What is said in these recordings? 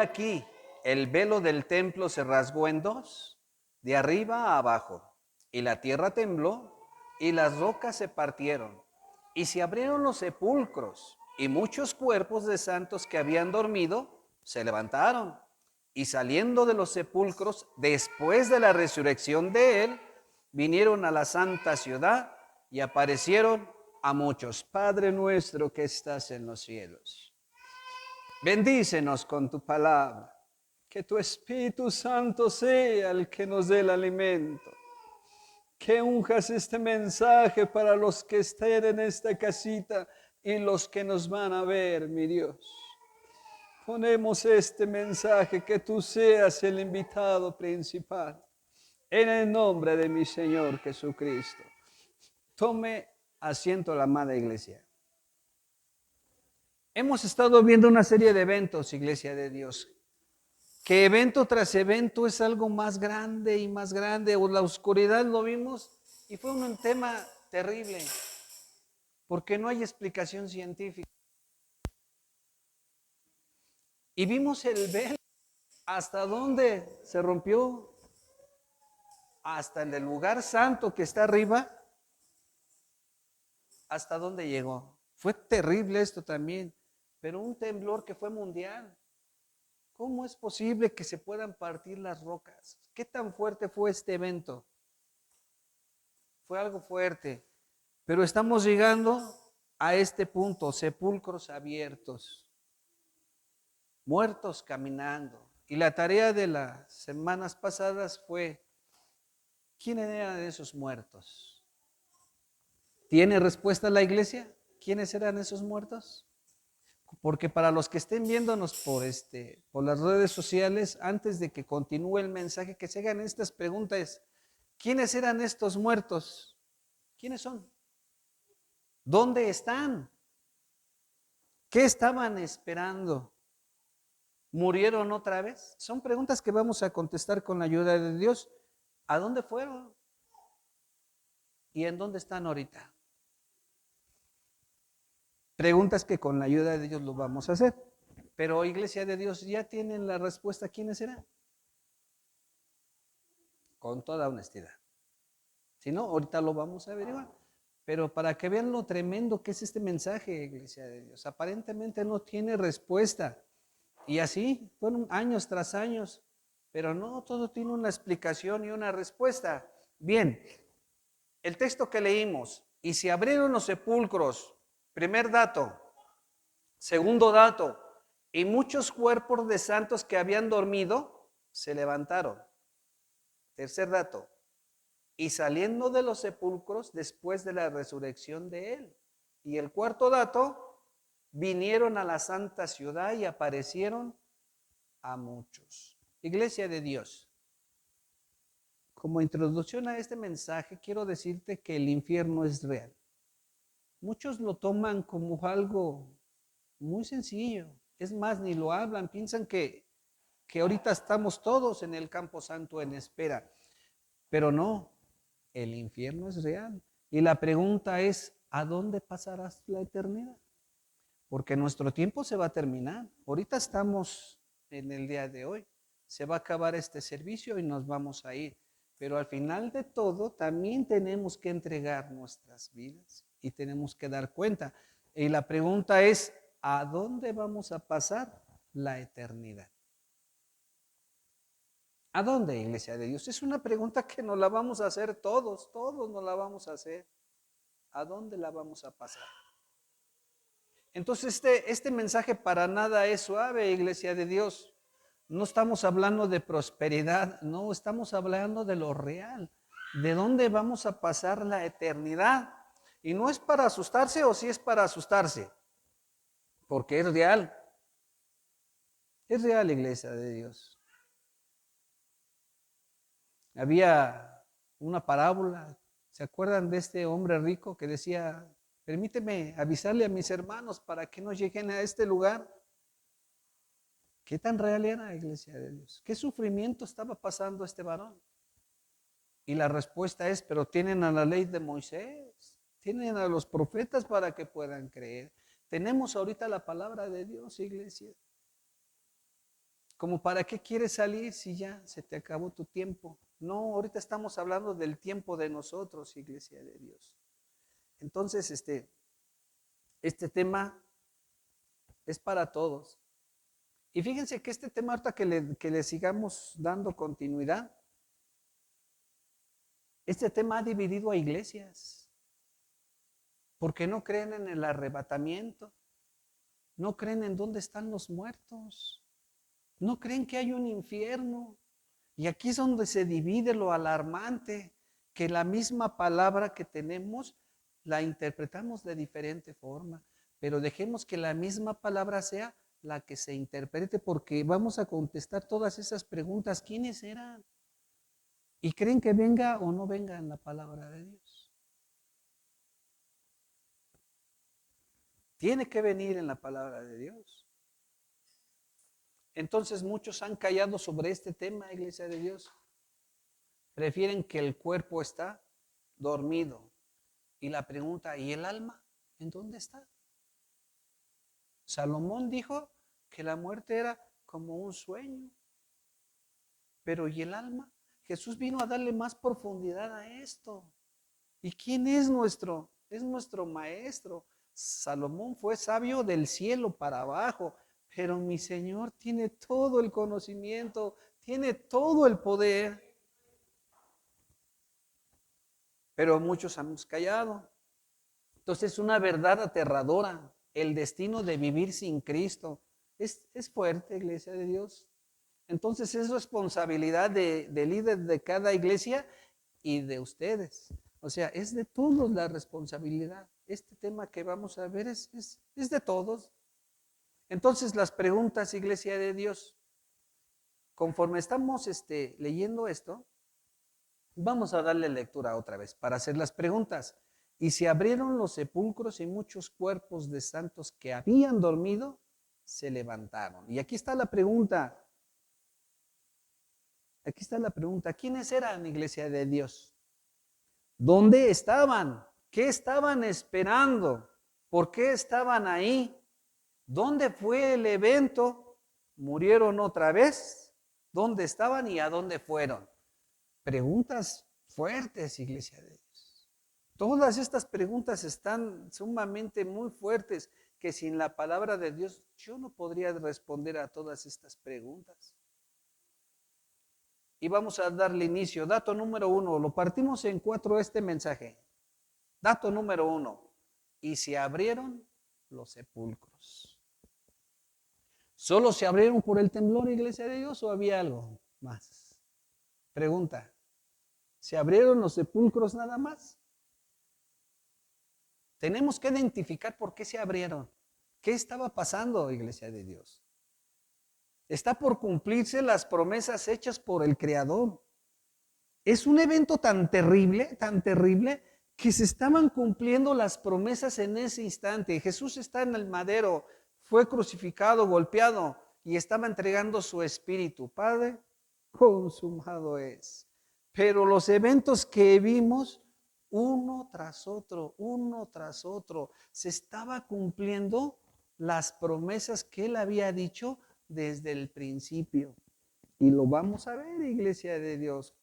aquí, el velo del templo se rasgó en dos, de arriba a abajo, y la tierra tembló, y las rocas se partieron, y se abrieron los sepulcros, y muchos cuerpos de santos que habían dormido se levantaron, y saliendo de los sepulcros, después de la resurrección de él, vinieron a la santa ciudad y aparecieron a muchos. Padre nuestro que estás en los cielos, bendícenos con tu palabra. Que tu Espíritu Santo sea el que nos dé el alimento. Que unjas este mensaje para los que estén en esta casita y los que nos van a ver, mi Dios. Ponemos este mensaje, que tú seas el invitado principal. En el nombre de mi Señor Jesucristo. Tome asiento la amada iglesia. Hemos estado viendo una serie de eventos, Iglesia de Dios, que evento tras evento es algo más grande y más grande. O la oscuridad lo vimos y fue un tema terrible, porque no hay explicación científica. Y vimos el velo, hasta dónde se rompió, hasta en el lugar santo que está arriba, hasta dónde llegó. Fue terrible esto también, pero un temblor que fue mundial. ¿Cómo es posible que se puedan partir las rocas? ¿Qué tan fuerte fue este evento? Fue algo fuerte, pero estamos llegando a este punto: sepulcros abiertos, muertos caminando. Y la tarea de las semanas pasadas fue: ¿quiénes eran esos muertos? ¿Tiene respuesta la iglesia? ¿Quiénes eran esos muertos? Porque para los que estén viéndonos por las redes sociales, antes de que continúe el mensaje, que se hagan estas preguntas: ¿quiénes eran estos muertos? ¿Quiénes son? ¿Dónde están? ¿Qué estaban esperando? ¿Murieron otra vez? Son preguntas que vamos a contestar con la ayuda de Dios. ¿A dónde fueron? ¿Y en dónde están ahorita? Preguntas que con la ayuda de Dios lo vamos a hacer. Pero, Iglesia de Dios, ¿ya tienen la respuesta? ¿Quiénes serán? Con toda honestidad. Si no, ahorita lo vamos a averiguar. Pero para que vean lo tremendo que es este mensaje, Iglesia de Dios, aparentemente no tiene respuesta. Y así fueron años tras años, pero no todo tiene una explicación y una respuesta. Bien, el texto que leímos: y se abrieron los sepulcros, primer dato. Segundo dato: y muchos cuerpos de santos que habían dormido se levantaron. Tercer dato: y saliendo de los sepulcros después de la resurrección de él. Y el cuarto dato: vinieron a la santa ciudad y aparecieron a muchos. Iglesia de Dios, como introducción a este mensaje, quiero decirte que el infierno es real. Muchos lo toman como algo muy sencillo. Es más, ni lo hablan, piensan que ahorita estamos todos en el campo santo en espera. Pero no, el infierno es real. Y la pregunta es: ¿a dónde pasarás la eternidad? Porque nuestro tiempo se va a terminar. Ahorita estamos en el día de hoy. Se va a acabar este servicio y nos vamos a ir. Pero al final de todo, también tenemos que entregar nuestras vidas y tenemos que dar cuenta. Y la pregunta es: ¿a dónde vamos a pasar la eternidad? ¿A dónde, Iglesia de Dios? Es una pregunta que nos la vamos a hacer todos nos la vamos a hacer. ¿A dónde la vamos a pasar? Entonces este mensaje para nada es suave, Iglesia de Dios. No estamos hablando de prosperidad, no, estamos hablando de lo real. ¿De dónde vamos a pasar la eternidad? Y no es para asustarse, o sí es para asustarse, porque es real. Es real, Iglesia de Dios. Había una parábola, ¿se acuerdan de este hombre rico que decía: permíteme avisarle a mis hermanos para que no lleguen a este lugar? ¿Qué tan real era, Iglesia de Dios? ¿Qué sufrimiento estaba pasando este varón? Y la respuesta es: pero tienen a la ley de Moisés, tienen a los profetas para que puedan creer. Tenemos ahorita la palabra de Dios, Iglesia. Como para qué quieres salir si ya se te acabó tu tiempo. No, ahorita estamos hablando del tiempo de nosotros, iglesia de Dios. Entonces, este tema es para todos. Y fíjense que este tema, ahorita que le sigamos dando continuidad, este tema ha dividido a iglesias, porque no creen en el arrebatamiento, no creen en dónde están los muertos, no creen que hay un infierno. Y aquí es donde se divide lo alarmante, que la misma palabra que tenemos la interpretamos de diferente forma, pero dejemos que la misma palabra sea la que se interprete, porque vamos a contestar todas esas preguntas. ¿Quiénes eran? ¿Y creen que venga o no venga en la palabra de Dios? Tiene que venir en la palabra de Dios. Entonces muchos han callado sobre este tema, iglesia de Dios. Prefieren que el cuerpo está dormido. Y la pregunta, ¿y el alma? ¿En dónde está? Salomón dijo que la muerte era como un sueño. Pero ¿y el alma? Jesús vino a darle más profundidad a esto. ¿Y quién es nuestro? Es nuestro maestro. Salomón fue sabio del cielo para abajo, pero mi Señor tiene todo el conocimiento, tiene todo el poder. Pero muchos hemos callado. Entonces es una verdad aterradora, el destino de vivir sin Cristo. Es fuerte, iglesia de Dios. Entonces es responsabilidad de líder de cada iglesia y de ustedes. O sea, es de todos la responsabilidad. Este tema que vamos a ver es de todos. Entonces las preguntas, iglesia de Dios, conforme estamos leyendo esto, vamos a darle lectura otra vez para hacer las preguntas. Y se abrieron los sepulcros y muchos cuerpos de santos que habían dormido se levantaron. Y aquí está la pregunta. Aquí está la pregunta. ¿Quiénes eran, iglesia de Dios? ¿Dónde estaban? ¿Qué estaban esperando? ¿Por qué estaban ahí? ¿Dónde fue el evento? ¿Murieron otra vez? ¿Dónde estaban y a dónde fueron? Preguntas fuertes, iglesia de Dios. Todas estas preguntas están sumamente muy fuertes, que sin la palabra de Dios yo no podría responder a todas estas preguntas. Y vamos a darle inicio. Dato número 1, lo partimos en 4 este mensaje. Dato número 1, y se abrieron los sepulcros. ¿Solo se abrieron por el temblor, iglesia de Dios, o había algo más? Pregunta, ¿se abrieron los sepulcros nada más? Tenemos que identificar por qué se abrieron. ¿Qué estaba pasando, iglesia de Dios? Está por cumplirse las promesas hechas por el Creador. Es un evento tan terrible, que se estaban cumpliendo las promesas en ese instante. Jesús está en el madero, fue crucificado, golpeado, y estaba entregando su espíritu. Padre, consumado es. Pero los eventos que vimos, uno tras otro, se estaba cumpliendo las promesas que él había dicho desde el principio. Y lo vamos a ver, iglesia de Dios.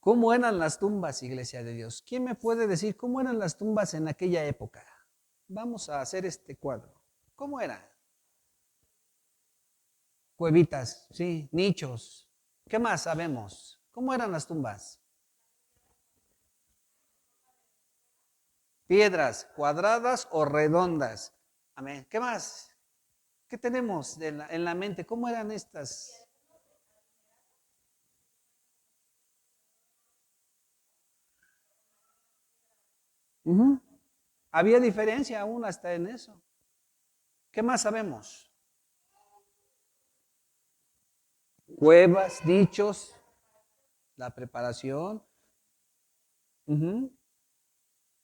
¿Cómo eran las tumbas, iglesia de Dios? ¿Quién me puede decir cómo eran las tumbas en aquella época? Vamos a hacer este cuadro. ¿Cómo eran? Cuevitas, sí, nichos. ¿Qué más sabemos? ¿Cómo eran las tumbas? Piedras, cuadradas o redondas. Amén. ¿Qué más? ¿Qué tenemos en la mente? ¿Cómo eran estas? Había diferencia aún hasta en eso. ¿Qué más sabemos? Cuevas, dichos, la preparación.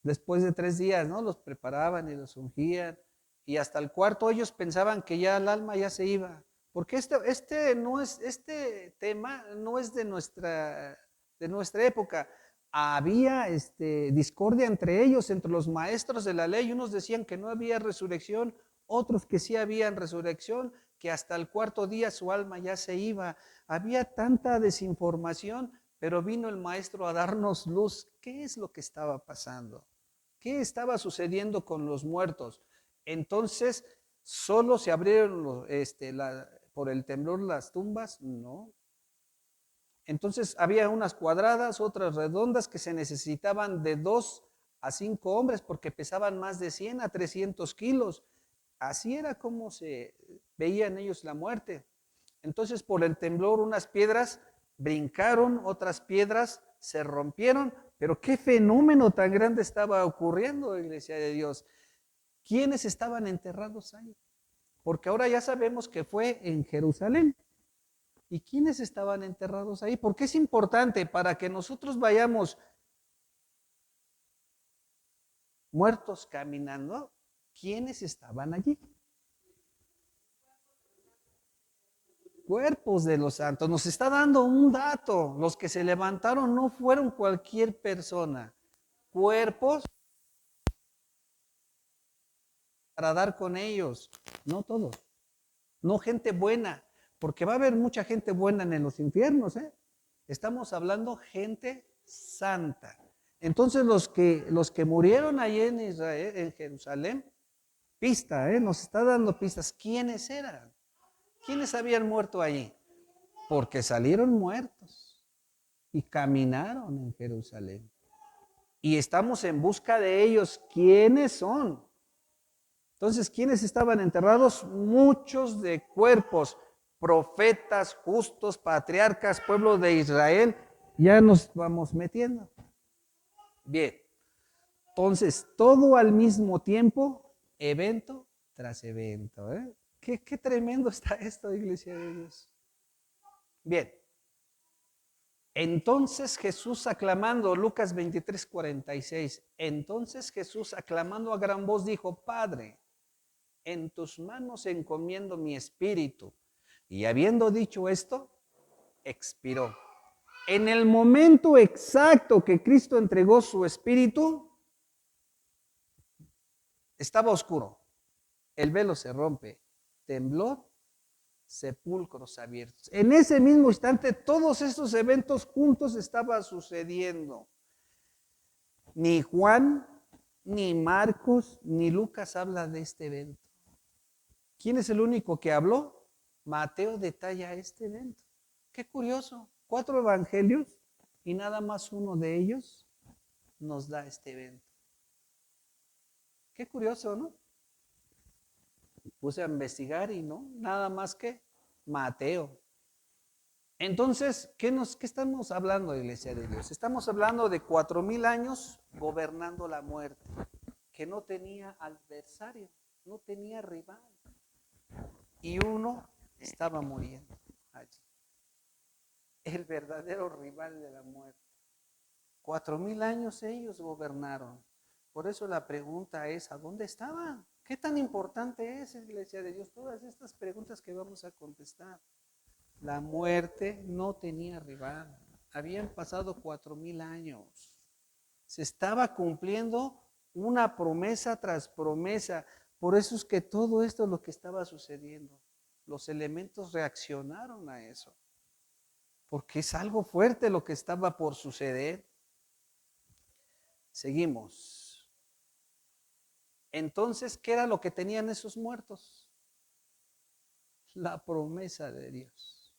Después de 3 días, ¿no? Los preparaban y los ungían. Y hasta el cuarto ellos pensaban que ya el alma ya se iba. Porque este tema no es de nuestra época. Había discordia entre ellos, entre los maestros de la ley. Unos decían que no había resurrección, otros que sí había resurrección, que hasta el cuarto día su alma ya se iba. Había tanta desinformación, pero vino el maestro a darnos luz. ¿Qué es lo que estaba pasando? ¿Qué estaba sucediendo con los muertos? Entonces, ¿solo se abrieron por el temblor las tumbas? No. Entonces había unas cuadradas, otras redondas que se necesitaban de 2 a 5 hombres porque pesaban más de 100 a 300 kilos. Así era como se veían ellos la muerte. Entonces por el temblor unas piedras brincaron, otras piedras se rompieron, pero qué fenómeno tan grande estaba ocurriendo, Iglesia de Dios. ¿Quiénes estaban enterrados ahí? Porque ahora ya sabemos que fue en Jerusalén. ¿Y quiénes estaban enterrados ahí? Porque es importante para que nosotros vayamos muertos caminando. ¿Quiénes estaban allí? Cuerpos de los santos. Nos está dando un dato. Los que se levantaron no fueron cualquier persona. Cuerpos para dar con ellos. No todos. No gente buena. Porque va a haber mucha gente buena en los infiernos. Estamos hablando gente santa. Entonces los que murieron allí en Israel, en Jerusalén, pista, nos está dando pistas. ¿Quiénes eran? ¿Quiénes habían muerto allí? Porque salieron muertos y caminaron en Jerusalén. Y estamos en busca de ellos. ¿Quiénes son? Entonces, ¿quiénes estaban enterrados? Muchos de cuerpos, profetas, justos, patriarcas, pueblo de Israel. Ya nos vamos metiendo. Bien. Entonces, todo al mismo tiempo, evento tras evento. Qué tremendo está esto, Iglesia de Dios. Bien. Entonces Jesús aclamando, Lucas 23:46, entonces Jesús aclamando a gran voz dijo, Padre, en tus manos encomiendo mi espíritu. Y habiendo dicho esto, expiró. En el momento exacto que Cristo entregó su espíritu, estaba oscuro, el velo se rompe, temblor, sepulcros abiertos. En ese mismo instante, todos estos eventos juntos estaban sucediendo. Ni Juan, ni Marcos, ni Lucas habla de este evento. ¿Quién es el único que habló? Mateo detalla este evento. Qué curioso. 4 evangelios y nada más uno de ellos nos da este evento. Qué curioso, ¿no? Puse a investigar y no, nada más que Mateo. Entonces, ¿qué estamos hablando, Iglesia de Dios? Estamos hablando de 4,000 años gobernando la muerte, que no tenía adversario, no tenía rival. Y uno estaba muriendo allí. El verdadero rival de la muerte. 4,000 años ellos gobernaron. Por eso la pregunta es, ¿a dónde estaban? ¿Qué tan importante es, Iglesia de Dios? Todas estas preguntas que vamos a contestar. La muerte no tenía rival. Habían pasado 4,000 años. Se estaba cumpliendo una promesa tras promesa. Por eso es que todo esto es lo que estaba sucediendo. Los elementos reaccionaron a eso. Porque es algo fuerte lo que estaba por suceder. Seguimos. Entonces, ¿qué era lo que tenían esos muertos? La promesa de Dios.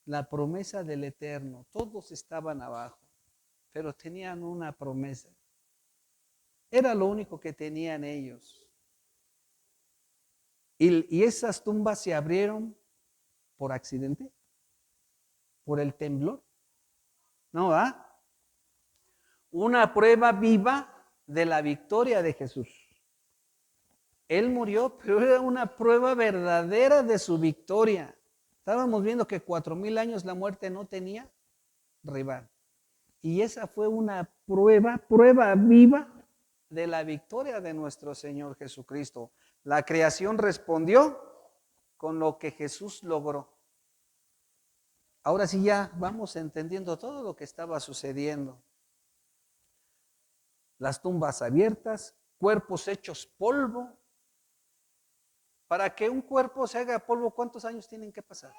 La promesa del Eterno. Todos estaban abajo, pero tenían una promesa. Era lo único que tenían ellos. Y esas tumbas se abrieron por accidente, por el temblor. ¿No va? Una prueba viva de la victoria de Jesús. Él murió, pero era una prueba verdadera de su victoria. Estábamos viendo que 4,000 años la muerte no tenía rival. Y esa fue una prueba viva de la victoria de nuestro Señor Jesucristo. La creación respondió con lo que Jesús logró. Ahora sí ya vamos entendiendo todo lo que estaba sucediendo. Las tumbas abiertas, cuerpos hechos polvo. Para que un cuerpo se haga polvo, ¿cuántos años tienen que pasar?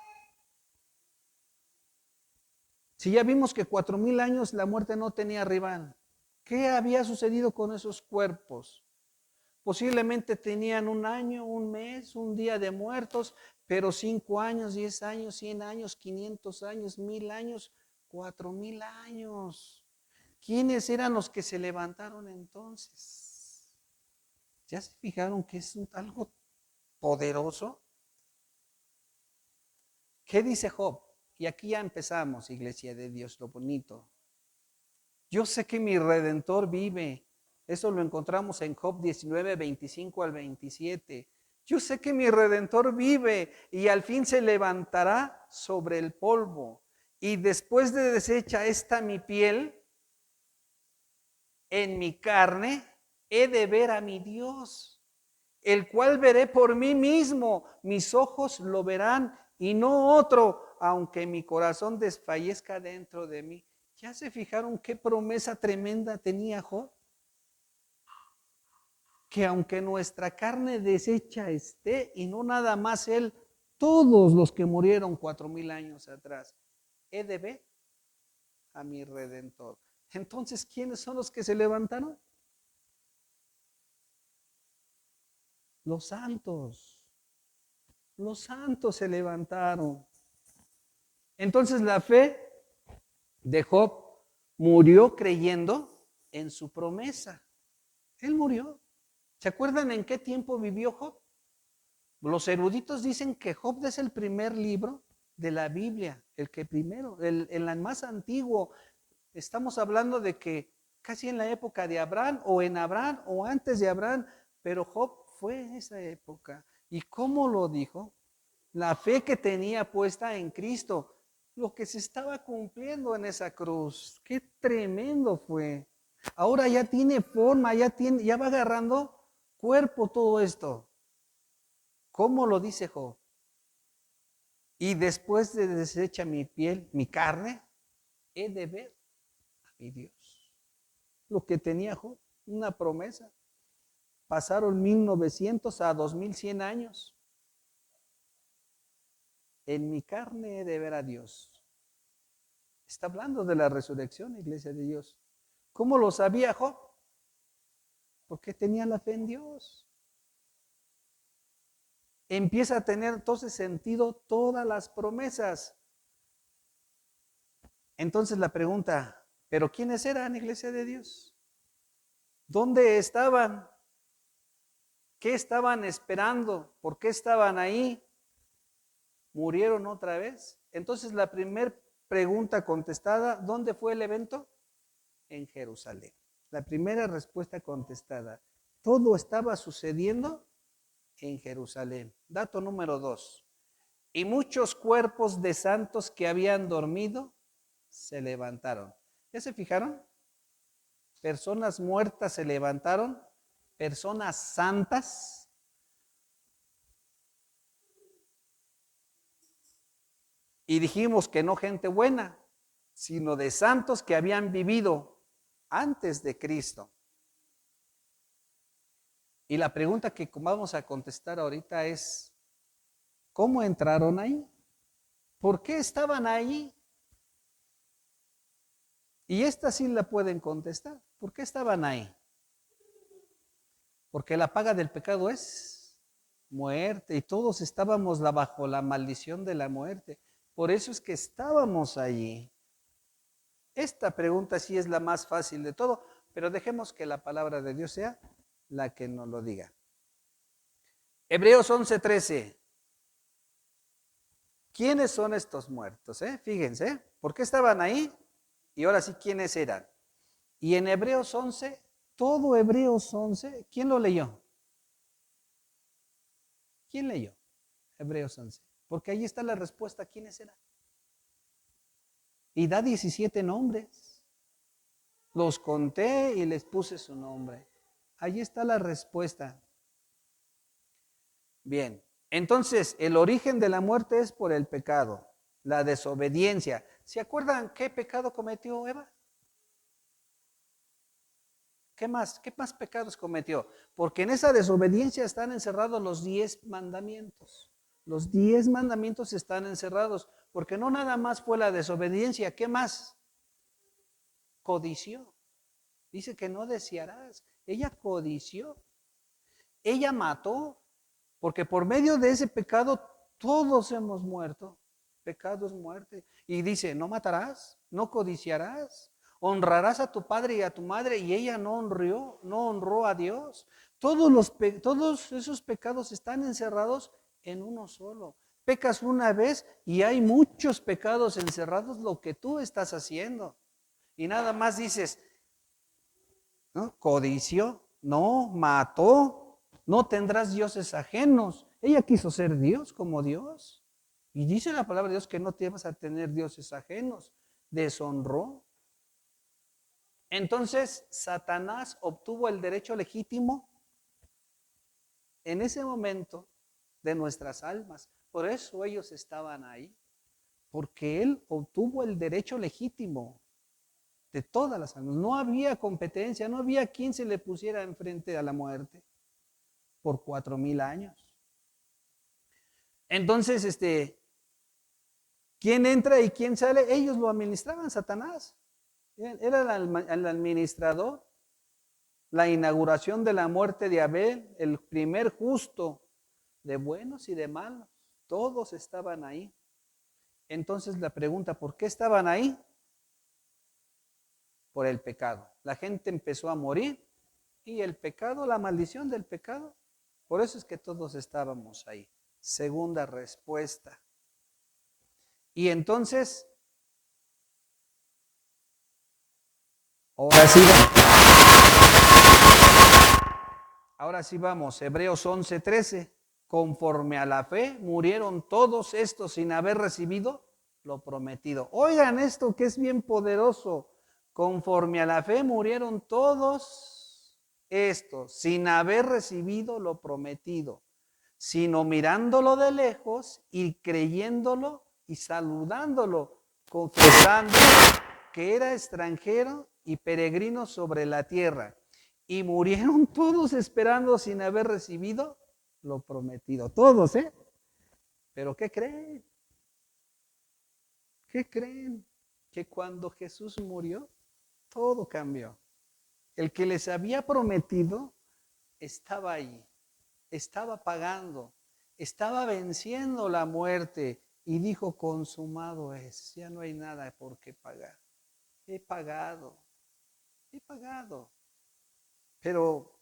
Si ya vimos que 4,000 años la muerte no tenía rival, ¿qué había sucedido con esos cuerpos? Posiblemente tenían 1 año, 1 mes, 1 día de muertos, pero 5 años, 10 años, 100 años, 500 años, 1000 años, 4,000 años. ¿Quiénes eran los que se levantaron entonces? ¿Ya se fijaron que es algo poderoso? ¿Qué dice Job? Y aquí ya empezamos, iglesia de Dios, lo bonito. Yo sé que mi Redentor vive. Eso lo encontramos en Job 19, 25 al 27. Yo sé que mi Redentor vive y al fin se levantará sobre el polvo. Y después de deshecha esta mi piel, en mi carne, he de ver a mi Dios, el cual veré por mí mismo. Mis ojos lo verán y no otro, aunque mi corazón desfallezca dentro de mí. ¿Ya se fijaron qué promesa tremenda tenía Job? Que aunque nuestra carne deshecha esté, y no nada más él, todos los que murieron 4,000 años atrás, he de ver a mi Redentor. Entonces, ¿quiénes son los que se levantaron? Los santos. Los santos se levantaron. Entonces la fe de Job murió creyendo en su promesa. Él murió. ¿Se acuerdan en qué tiempo vivió Job? Los eruditos dicen que Job es el primer libro de la Biblia, el que primero, el más antiguo. Estamos hablando de que casi en la época de Abraham o antes de Abraham, pero Job fue en esa época. ¿Y cómo lo dijo? La fe que tenía puesta en Cristo, lo que se estaba cumpliendo en esa cruz. Qué tremendo fue. Ahora ya tiene forma, ya va agarrando cuerpo todo esto. ¿Cómo lo dice Job? Y después de deshecha mi piel, mi carne, he de ver a mi Dios. Lo que tenía Job, una promesa. Pasaron 1900 a 2100 años. En mi carne he de ver a Dios. Está hablando de la resurrección, iglesia de Dios. ¿Cómo lo sabía Job? Porque tenía la fe en Dios. Empieza a tener entonces sentido todas las promesas. Entonces la pregunta, ¿pero quiénes eran, iglesia de Dios? ¿Dónde estaban? ¿Qué estaban esperando? ¿Por qué estaban ahí? ¿Murieron otra vez? Entonces la primera pregunta contestada, ¿dónde fue el evento? En Jerusalén. La primera respuesta contestada, todo estaba sucediendo en Jerusalén. Dato número 2. Y muchos cuerpos de santos que habían dormido se levantaron. ¿Ya se fijaron? Personas muertas se levantaron, personas santas. Y dijimos que no gente buena, sino de santos que habían vivido antes de Cristo. Y la pregunta que vamos a contestar ahorita es, ¿cómo entraron ahí? ¿Por qué estaban ahí? Y esta sí la pueden contestar. ¿Por qué estaban ahí? Porque la paga del pecado es muerte y todos estábamos bajo la maldición de la muerte. Por eso es que estábamos allí. Esta pregunta sí es la más fácil de todo, pero dejemos que la palabra de Dios sea la que nos lo diga. Hebreos 11:13. ¿Quiénes son estos muertos? Fíjense, ¿por qué estaban ahí? Y ahora sí, ¿quiénes eran? Y en Hebreos 11, todo Hebreos 11, ¿quién lo leyó? ¿Quién leyó Hebreos 11? Porque ahí está la respuesta, ¿quiénes eran? Y da 17 nombres. Los conté y les puse su nombre. Ahí está la respuesta. Bien, entonces el origen de la muerte es por el pecado, la desobediencia. ¿Se acuerdan qué pecado cometió Eva? ¿Qué más? ¿Qué más pecados cometió? Porque en esa desobediencia están encerrados los 10 mandamientos. Los 10 mandamientos están encerrados, porque no nada más fue la desobediencia, ¿qué más? Codició. Dice que no desearás. Ella codició. Ella mató, porque por medio de ese pecado todos hemos muerto. Pecado es muerte. Y dice, no matarás, no codiciarás, honrarás a tu padre y a tu madre, y ella no honró a Dios. Todos esos pecados están encerrados en uno solo. Pecas una vez y hay muchos pecados encerrados lo que tú estás haciendo. Y nada más dices, ¿no? Codició, no, mató, no tendrás dioses ajenos. Ella quiso ser Dios como Dios. Y dice la palabra de Dios que no te vas a tener dioses ajenos. Deshonró. Entonces, Satanás obtuvo el derecho legítimo en ese momento de nuestras almas. Por eso ellos estaban ahí. Porque él obtuvo el derecho legítimo de todas las almas. No había competencia, no había quien se le pusiera enfrente a la muerte por 4000 años. Entonces, ¿quién entra y quién sale? Ellos lo administraban, Satanás. Era el administrador. La inauguración de la muerte de Abel, el primer justo, de buenos y de malos, todos estaban ahí. Entonces la pregunta, ¿por qué estaban ahí? Por el pecado. La gente empezó a morir y el pecado, la maldición del pecado, por eso es que todos estábamos ahí. Segunda respuesta. Y entonces, ahora sí vamos, Hebreos 11:13. Conforme a la fe, murieron todos estos sin haber recibido lo prometido. Oigan esto que es bien poderoso. Conforme a la fe, murieron todos estos sin haber recibido lo prometido, sino mirándolo de lejos y creyéndolo y saludándolo, confesando que era extranjero y peregrino sobre la tierra. Y murieron todos esperando sin haber recibido lo prometido. Todos, ¿eh? Pero ¿qué creen? ¿Qué creen? Que cuando Jesús murió, todo cambió. El que les había prometido estaba ahí, estaba pagando, estaba venciendo la muerte y dijo, consumado es, ya no hay nada por qué pagar. He pagado. Pero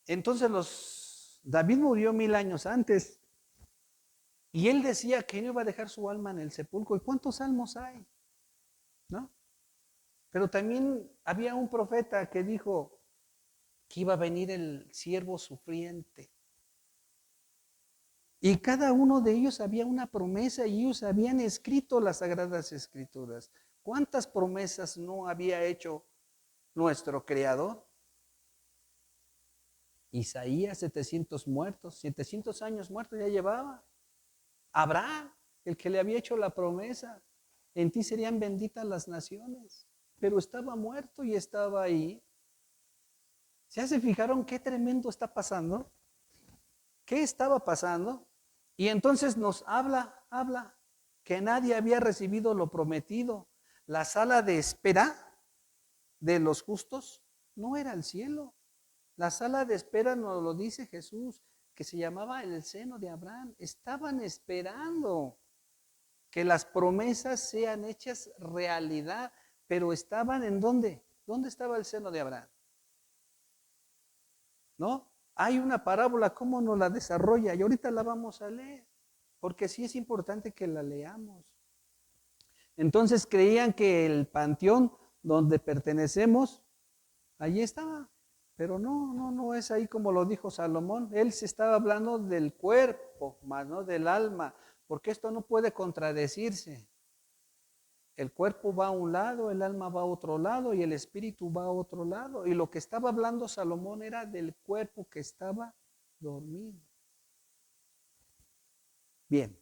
entonces David murió 1000 años antes y él decía que no iba a dejar su alma en el sepulcro. ¿Y cuántos salmos hay? ¿No? Pero también había un profeta que dijo que iba a venir el siervo sufriente. Y cada uno de ellos había una promesa y ellos habían escrito las Sagradas Escrituras. ¿Cuántas promesas no había hecho nuestro Creador? Isaías, 700 muertos, 700 años muertos ya llevaba. Abraham, el que le había hecho la promesa, en ti serían benditas las naciones, pero estaba muerto y estaba ahí. ¿Ya se fijaron qué tremendo está pasando? ¿Qué estaba pasando? Y entonces nos habla que nadie había recibido lo prometido. La sala de espera de los justos no era el cielo. La sala de espera nos lo dice Jesús, que se llamaba el seno de Abraham. Estaban esperando que las promesas sean hechas realidad, pero estaban ¿en dónde? ¿Dónde estaba el seno de Abraham? ¿No? Hay una parábola, ¿cómo nos la desarrolla? Y ahorita la vamos a leer, porque sí es importante que la leamos. Entonces creían que el panteón donde pertenecemos, allí estaba, pero no es ahí como lo dijo Salomón. Él se estaba hablando del cuerpo, más no del alma, porque esto no puede contradecirse. El cuerpo va a un lado, el alma va a otro lado y el espíritu va a otro lado. Y lo que estaba hablando Salomón era del cuerpo que estaba dormido. Bien,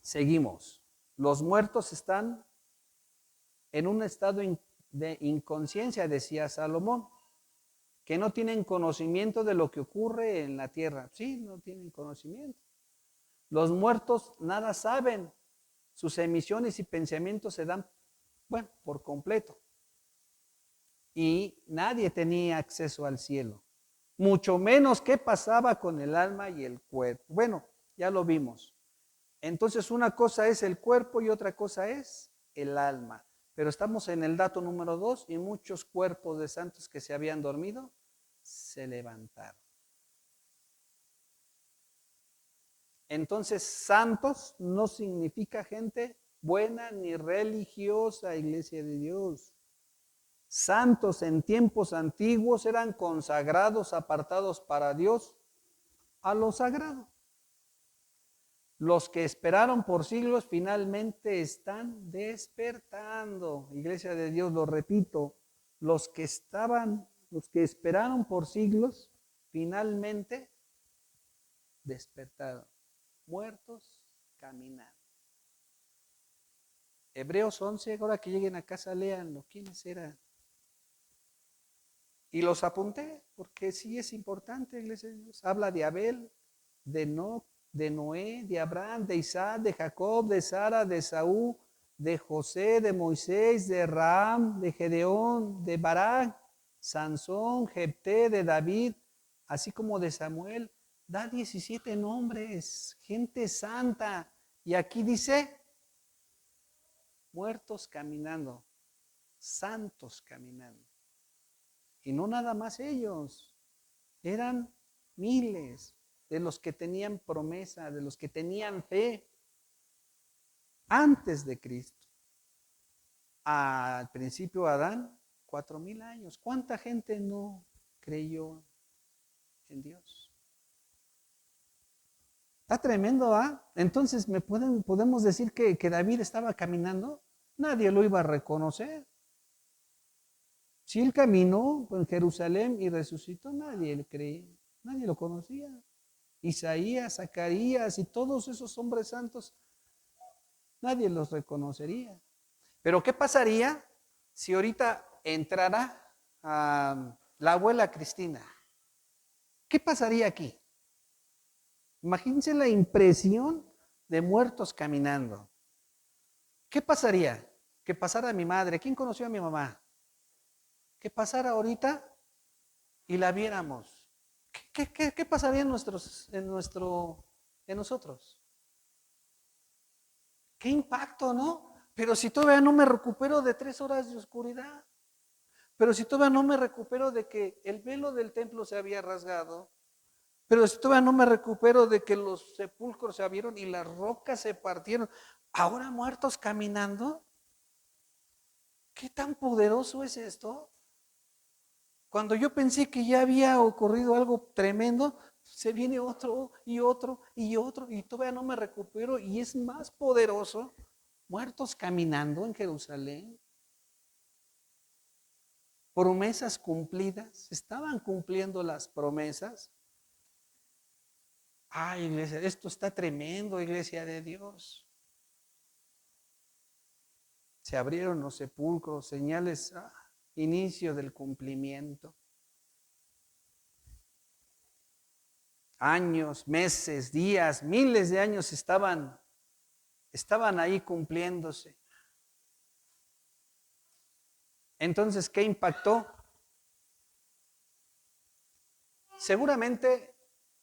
seguimos. Los muertos están en un estado de inconsciencia, decía Salomón, que no tienen conocimiento de lo que ocurre en la tierra. Sí, no tienen conocimiento. Los muertos nada saben, sus emisiones y pensamientos se dan, bueno, por completo. Y nadie tenía acceso al cielo, mucho menos qué pasaba con el alma y el cuerpo. Bueno, ya lo vimos. Entonces una cosa es el cuerpo y otra cosa es el alma. Pero estamos en el dato número 2 y muchos cuerpos de santos que se habían dormido se levantaron. Entonces, santos no significa gente buena ni religiosa, Iglesia de Dios. Santos en tiempos antiguos eran consagrados, apartados para Dios, a lo sagrado. Los que esperaron por siglos finalmente están despertando. Iglesia de Dios, lo repito, los que esperaron por siglos finalmente despertaron. Muertos caminando. Hebreos 11, ahora que lleguen a casa, léanlo. ¿Quiénes eran? Y los apunté, porque sí es importante, Iglesia de Dios. Habla de Abel, de Enoc, de Noé, de Abraham, de Isaac, de Jacob, de Sara, de Saúl, de José, de Moisés, de Raham, de Gedeón, de Barak, Sansón, Jepté, de David, así como de Samuel. Da 17 nombres, gente santa. Y aquí dice, muertos caminando, santos caminando. Y no nada más ellos, eran miles de los que tenían promesa, de los que tenían fe antes de Cristo. Al principio Adán, 4,000 años. ¿Cuánta gente no creyó en Dios? Está tremendo, ¿ah? Entonces, podemos decir que David estaba caminando? Nadie lo iba a reconocer. Si él caminó en Jerusalén y resucitó, nadie le creía, nadie lo conocía. Isaías, Zacarías y todos esos hombres santos, nadie los reconocería. Pero ¿qué pasaría si ahorita entrara la abuela Cristina? ¿Qué pasaría aquí? Imagínense la impresión de muertos caminando. ¿Qué pasaría? Que pasara mi madre. ¿Quién conoció a mi mamá? Que pasara ahorita y la viéramos. ¿Qué pasaría en nosotros? ¿Qué impacto, no? Pero si todavía no me recupero de 3 horas de oscuridad, pero si todavía no me recupero de que el velo del templo se había rasgado, pero si todavía no me recupero de que los sepulcros se abrieron y las rocas se partieron, ahora muertos caminando, ¿qué tan poderoso es esto? Cuando yo pensé que ya había ocurrido algo tremendo, se viene otro y otro y otro y todavía no me recupero y es más poderoso. Muertos caminando en Jerusalén. Promesas cumplidas. Estaban cumpliendo las promesas. Ay, iglesia, esto está tremendo, Iglesia de Dios. Se abrieron los sepulcros, señales, inicio del cumplimiento. Años, meses, días, miles de años estaban ahí cumpliéndose. Entonces, ¿qué impactó? Seguramente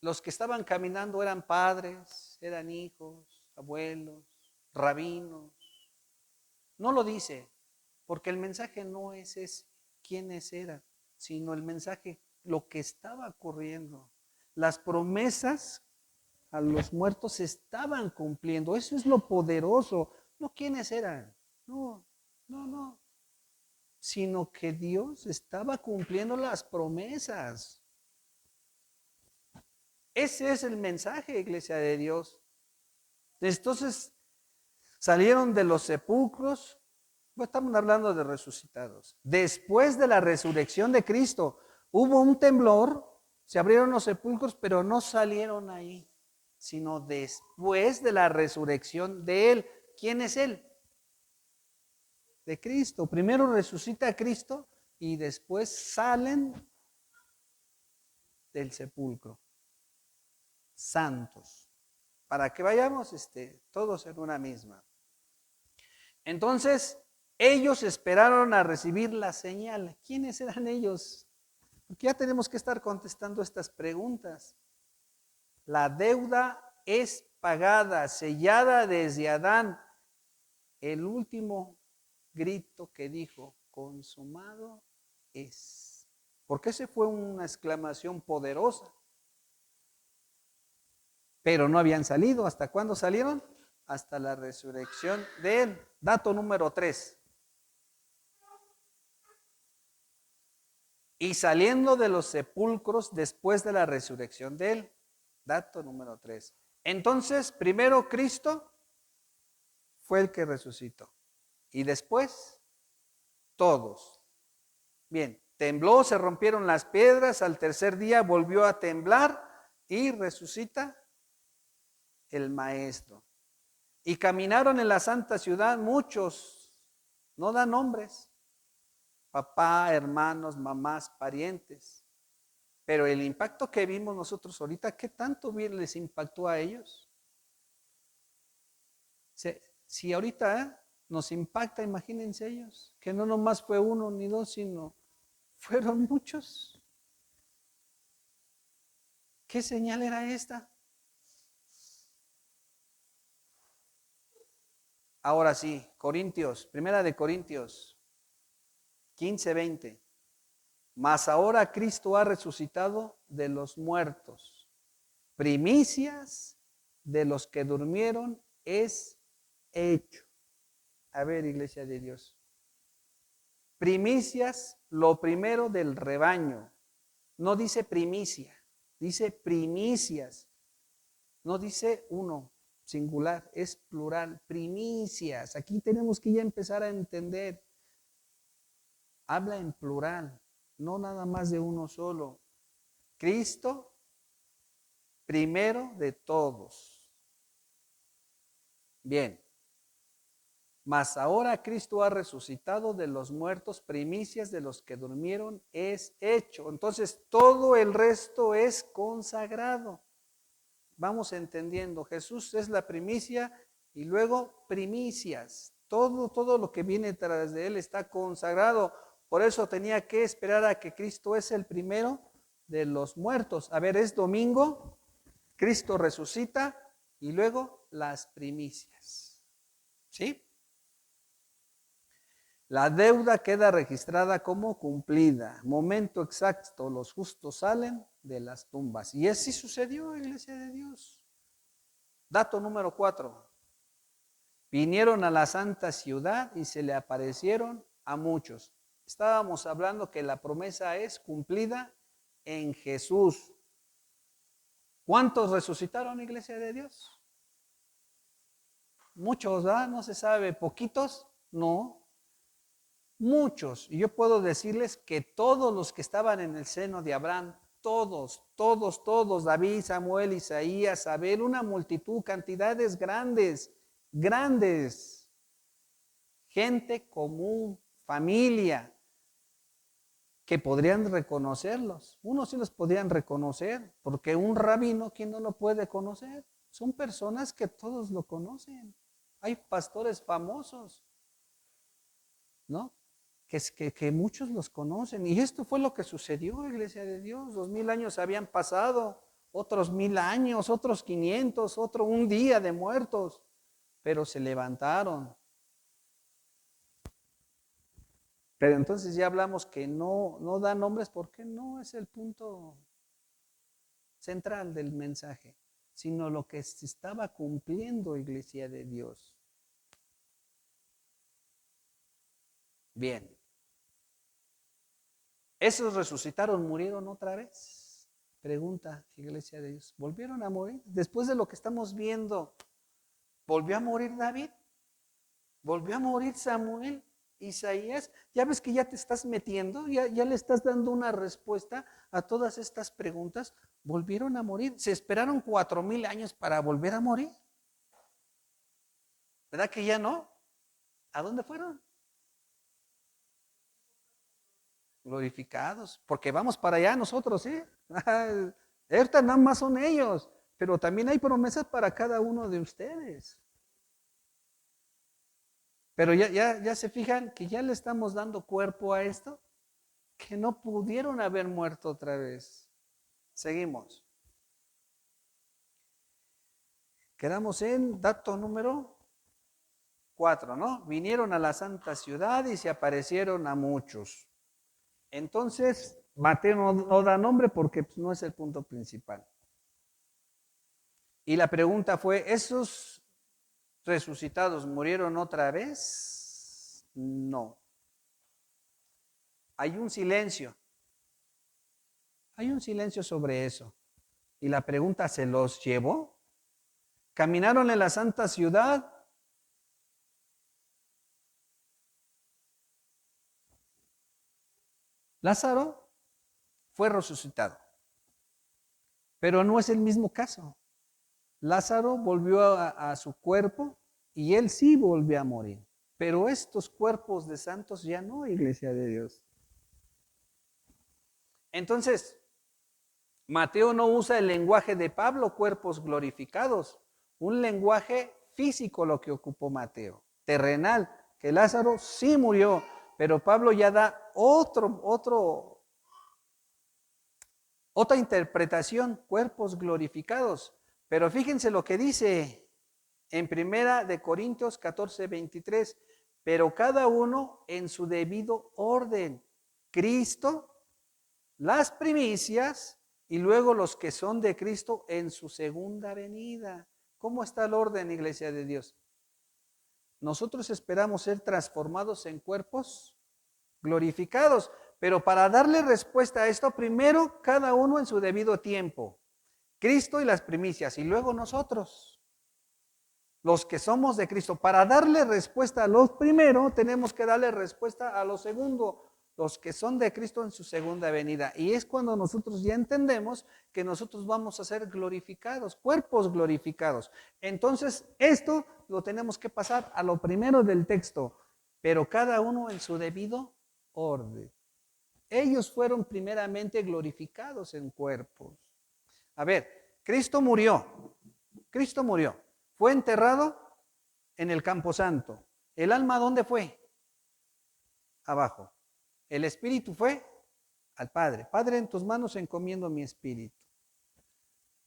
los que estaban caminando eran padres, eran hijos, abuelos, rabinos. No lo dice, porque el mensaje no es ese, quiénes eran, sino el mensaje, lo que estaba ocurriendo. Las promesas a los muertos se estaban cumpliendo. Eso es lo poderoso. No quiénes eran, no, sino que Dios estaba cumpliendo las promesas. Ese es el mensaje, Iglesia de Dios. Entonces, salieron de los sepulcros, estamos hablando de resucitados. Después de la resurrección de Cristo, hubo un temblor, se abrieron los sepulcros, pero no salieron ahí, sino después de la resurrección de Él. ¿Quién es Él? de Cristo. Primero resucita a Cristo y después salen del sepulcro, santos, para que vayamos todos en una misma. Entonces, ellos esperaron a recibir la señal. ¿Quiénes eran ellos? Porque ya tenemos que estar contestando estas preguntas. La deuda es pagada, sellada desde Adán. El último grito que dijo, consumado es. Porque esa fue una exclamación poderosa. Pero no habían salido. ¿Hasta cuándo salieron? Hasta la resurrección de él. Dato número 3. Y saliendo de los sepulcros después de la resurrección de él. Dato número 3. Entonces, primero Cristo fue el que resucitó. Y después, todos. Bien, tembló, se rompieron las piedras, al tercer día volvió a temblar y resucita el Maestro. Y caminaron en la santa ciudad muchos, no dan nombres, papá, hermanos, mamás, parientes. Pero el impacto que vimos nosotros ahorita, ¿qué tanto bien les impactó a ellos? Si ahorita nos impacta, imagínense ellos, que no nomás fue uno ni dos, sino fueron muchos. ¿Qué señal era esta? Ahora sí, Corintios, primera de Corintios 15:20. Mas ahora Cristo ha resucitado de los muertos. Primicias de los que durmieron es hecho. A ver, iglesia de Dios. Primicias, lo primero del rebaño. No dice primicia, dice primicias. No dice uno, singular, es plural. Primicias. Aquí tenemos que ya empezar a entender. Habla en plural, no nada más de uno solo. Cristo, primero de todos. Bien. Mas ahora Cristo ha resucitado de los muertos, primicias de los que durmieron es hecho. Entonces todo el resto es consagrado. Vamos entendiendo, Jesús es la primicia y luego primicias. Todo lo que viene tras de él está consagrado. Por eso tenía que esperar a que Cristo es el primero de los muertos. A ver, es domingo, Cristo resucita y luego las primicias. ¿Sí? La deuda queda registrada como cumplida. Momento exacto, los justos salen de las tumbas. Y así sucedió, iglesia de Dios. Dato número 4. Vinieron a la santa ciudad y se le aparecieron a muchos. Estábamos hablando que la promesa es cumplida en Jesús. ¿Cuántos resucitaron, iglesia de Dios? Muchos, ¿verdad? No se sabe. ¿Poquitos? No. Muchos, y yo puedo decirles que todos los que estaban en el seno de Abraham, todos, David, Samuel, Isaías, Abel, una multitud, cantidades grandes, gente común, familia, que podrían reconocerlos. Unos sí los podrían reconocer, porque un rabino, ¿quién no lo puede conocer? Son personas que todos lo conocen. Hay pastores famosos, ¿no? Que muchos los conocen. Y esto fue lo que sucedió, iglesia de Dios. 2000 años habían pasado, otros 1000 años, otros 500, otro un día de muertos, pero se levantaron. Pero entonces ya hablamos que no da nombres porque no es el punto central del mensaje, sino lo que se estaba cumpliendo, iglesia de Dios. Bien. ¿Esos resucitaron, murieron otra vez? Pregunta, iglesia de Dios. ¿Volvieron a morir? Después de lo que estamos viendo, ¿volvió a morir David? ¿Volvió a morir Samuel? Isaías, ya ves que ya te estás metiendo, ya le estás dando una respuesta a todas estas preguntas. ¿Volvieron a morir? ¿Se esperaron 4000 años para volver a morir? ¿Verdad que ya no? ¿A dónde fueron? glorificados, porque vamos para allá nosotros, ¿sí? Ahorita nada más son ellos, pero también hay promesas para cada uno de ustedes. Pero ya se fijan que ya le estamos dando cuerpo a esto, que no pudieron haber muerto otra vez. Seguimos. Quedamos en dato número 4, ¿no? Vinieron a la santa ciudad y se aparecieron a muchos. Entonces, Mateo no da nombre porque pues, no es el punto principal. Y la pregunta fue, ¿esos resucitados murieron otra vez? No. Hay un silencio. Hay un silencio sobre eso. Y la pregunta, ¿se los llevó? ¿Caminaron en la santa ciudad? Lázaro fue resucitado. Pero no es el mismo caso. Lázaro volvió a su cuerpo y él sí volvió a morir. Pero estos cuerpos de santos ya no, iglesia de Dios. Entonces, Mateo no usa el lenguaje de Pablo, cuerpos glorificados. Un lenguaje físico lo que ocupó Mateo, terrenal, que Lázaro sí murió, pero Pablo ya da otra interpretación, cuerpos glorificados. Pero fíjense lo que dice en 1 Corintios 14:23, pero cada uno en su debido orden. Cristo, las primicias y luego los que son de Cristo en su segunda venida. ¿Cómo está el orden, iglesia de Dios? Nosotros esperamos ser transformados en cuerpos glorificados, pero para darle respuesta a esto, primero cada uno en su debido tiempo. Cristo y las primicias, y luego nosotros, los que somos de Cristo. Para darle respuesta a los primero, tenemos que darle respuesta a los segundo, los que son de Cristo en su segunda venida. Y es cuando nosotros ya entendemos que nosotros vamos a ser glorificados, cuerpos glorificados. Entonces, esto lo tenemos que pasar a lo primero del texto, pero cada uno en su debido orden. Ellos fueron primeramente glorificados en cuerpos. A ver, Cristo murió, fue enterrado en el camposanto. ¿El alma dónde fue? Abajo. El espíritu fue al Padre. Padre, en tus manos encomiendo mi espíritu.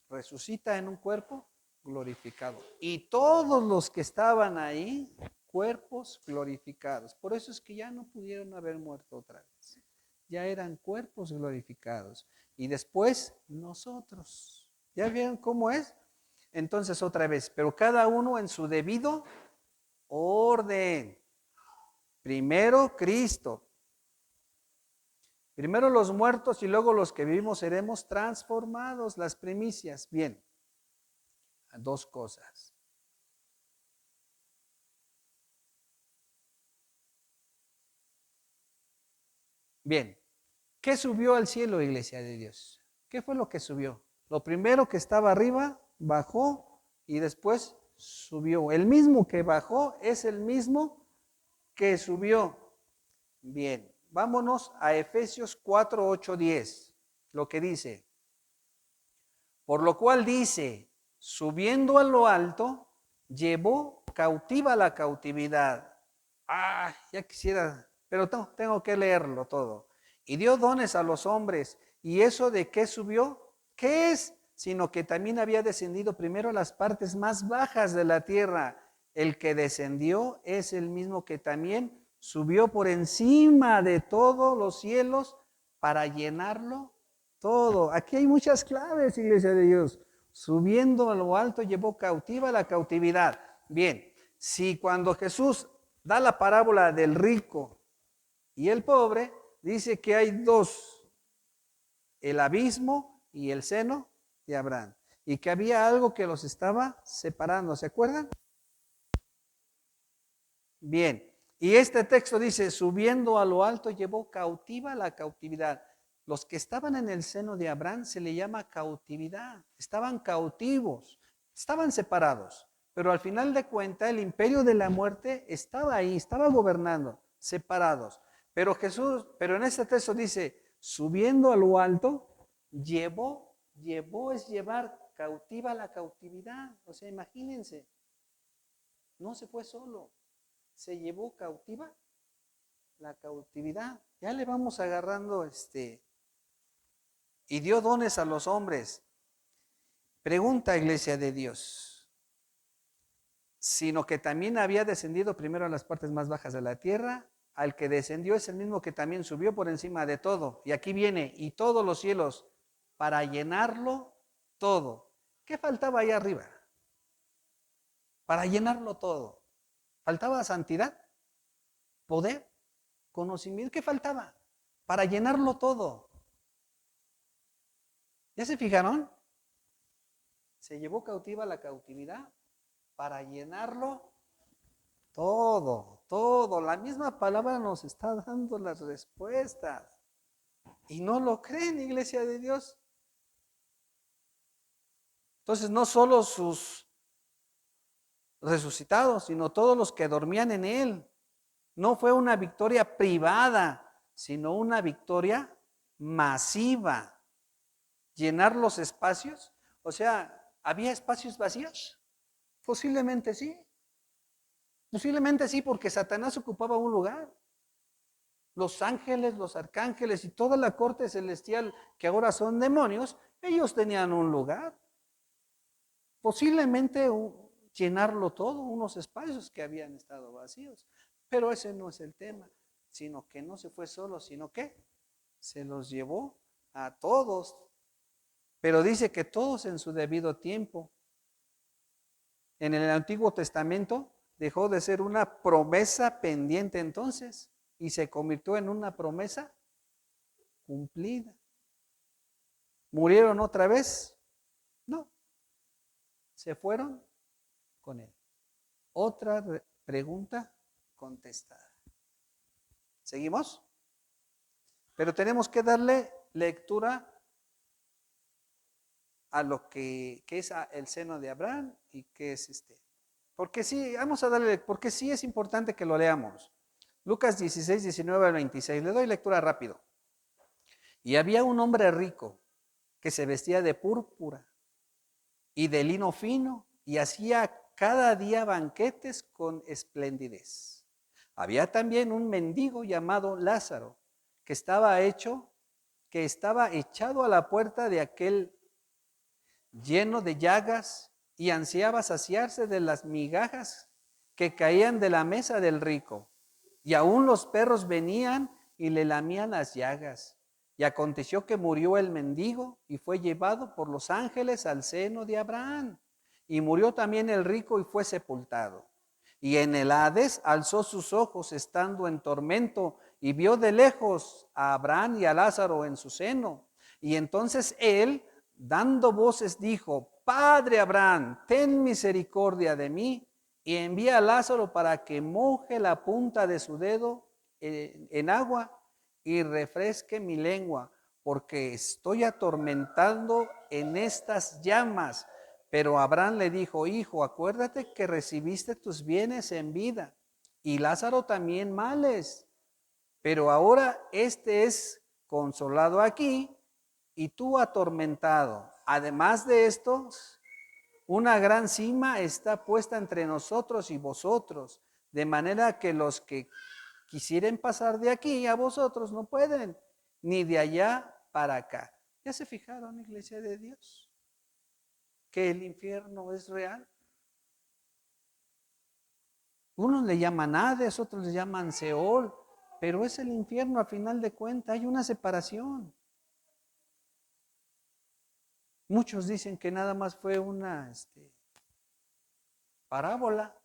Resucita en un cuerpo glorificado. Y todos los que estaban ahí, cuerpos glorificados. Por eso es que ya no pudieron haber muerto otra vez. Ya eran cuerpos glorificados. Y después nosotros. ¿Ya vieron cómo es? Entonces otra vez, pero cada uno en su debido orden. Primero Cristo. Primero los muertos y luego los que vivimos seremos transformados, las primicias. Bien, dos cosas. Bien, ¿qué subió al cielo, iglesia de Dios? ¿Qué fue lo que subió? Lo primero que estaba arriba, bajó y después subió. El mismo que bajó es el mismo que subió. Bien, vámonos a Efesios 4, 8, 10. Lo que dice. Por lo cual dice, subiendo a lo alto, llevó cautiva la cautividad. Ya quisiera, pero tengo que leerlo todo. Y dio dones a los hombres. ¿Y eso de qué subió? ¿Qué es? Sino que también había descendido primero a las partes más bajas de la tierra. El que descendió es el mismo que también subió por encima de todos los cielos para llenarlo todo. Aquí hay muchas claves, iglesia de Dios. Subiendo a lo alto llevó cautiva la cautividad. Bien, si cuando Jesús da la parábola del rico y el pobre, dice que hay dos, el abismo y el seno de Abraham, y que había algo que los estaba separando, ¿se acuerdan? Bien, y este texto dice, subiendo a lo alto llevó cautiva la cautividad. Los que estaban en el seno de Abraham se le llama cautividad, estaban cautivos, estaban separados, pero al final de cuentas el imperio de la muerte estaba ahí, estaba gobernando, separados. Pero en este texto dice, subiendo a lo alto, llevó es llevar cautiva la cautividad. O sea, imagínense, no se fue solo, se llevó cautiva la cautividad. Ya le vamos agarrando y dio dones a los hombres. Pregunta, iglesia de Dios, sino que también había descendido primero a las partes más bajas de la tierra. Al que descendió es el mismo que también subió por encima de todo. Y aquí viene, y todos los cielos, para llenarlo todo. ¿Qué faltaba ahí arriba? Para llenarlo todo. ¿Faltaba santidad? ¿Poder? ¿Conocimiento? ¿Qué faltaba? Para llenarlo todo. ¿Ya se fijaron? Se llevó cautiva la cautividad para llenarlo todo, todo. La misma palabra nos está dando las respuestas. Y no lo creen, iglesia de Dios. Entonces, no solo sus resucitados, sino todos los que dormían en él. No fue una victoria privada, sino una victoria masiva. Llenar los espacios. O sea, ¿había espacios vacíos? Posiblemente sí. Posiblemente sí, porque Satanás ocupaba un lugar. Los ángeles, los arcángeles y toda la corte celestial que ahora son demonios, ellos tenían un lugar. Posiblemente llenarlo todo, unos espacios que habían estado vacíos. Pero ese no es el tema, sino que no se fue solo, sino que se los llevó a todos. Pero dice que todos en su debido tiempo. En el Antiguo Testamento dejó de ser una promesa pendiente entonces y se convirtió en una promesa cumplida. ¿Murieron otra vez? No, se fueron con él. Otra pregunta contestada. ¿Seguimos? Pero tenemos que darle lectura a lo que es el seno de Abraham y que es Porque sí, vamos a darle, porque sí es importante que lo leamos. Lucas 16, 19 al 26. Le doy lectura rápido. Y había un hombre rico que se vestía de púrpura y de lino fino y hacía cada día banquetes con esplendidez. Había también un mendigo llamado Lázaro que estaba echado a la puerta de aquel lleno de llagas y ansiaba saciarse de las migajas que caían de la mesa del rico. Y aún los perros venían y le lamían las llagas. Y aconteció que murió el mendigo y fue llevado por los ángeles al seno de Abraham. Y murió también el rico y fue sepultado. Y en el Hades alzó sus ojos estando en tormento y vio de lejos a Abraham y a Lázaro en su seno. Y entonces él, dando voces, dijo: Padre Abraham, ten misericordia de mí y envía a Lázaro para que moje la punta de su dedo en agua y refresque mi lengua, porque estoy atormentando en estas llamas. Pero Abraham le dijo: Hijo, acuérdate que recibiste tus bienes en vida y Lázaro también males, pero ahora este es consolado aquí y tú atormentado. Además de esto, una gran cima está puesta entre nosotros y vosotros, de manera que los que quisieren pasar de aquí a vosotros no pueden, ni de allá para acá. ¿Ya se fijaron, iglesia de Dios, que el infierno es real? Unos le llaman Hades, otros le llaman Seol, pero es el infierno a final de cuentas, hay una separación. Muchos dicen que nada más fue una parábola,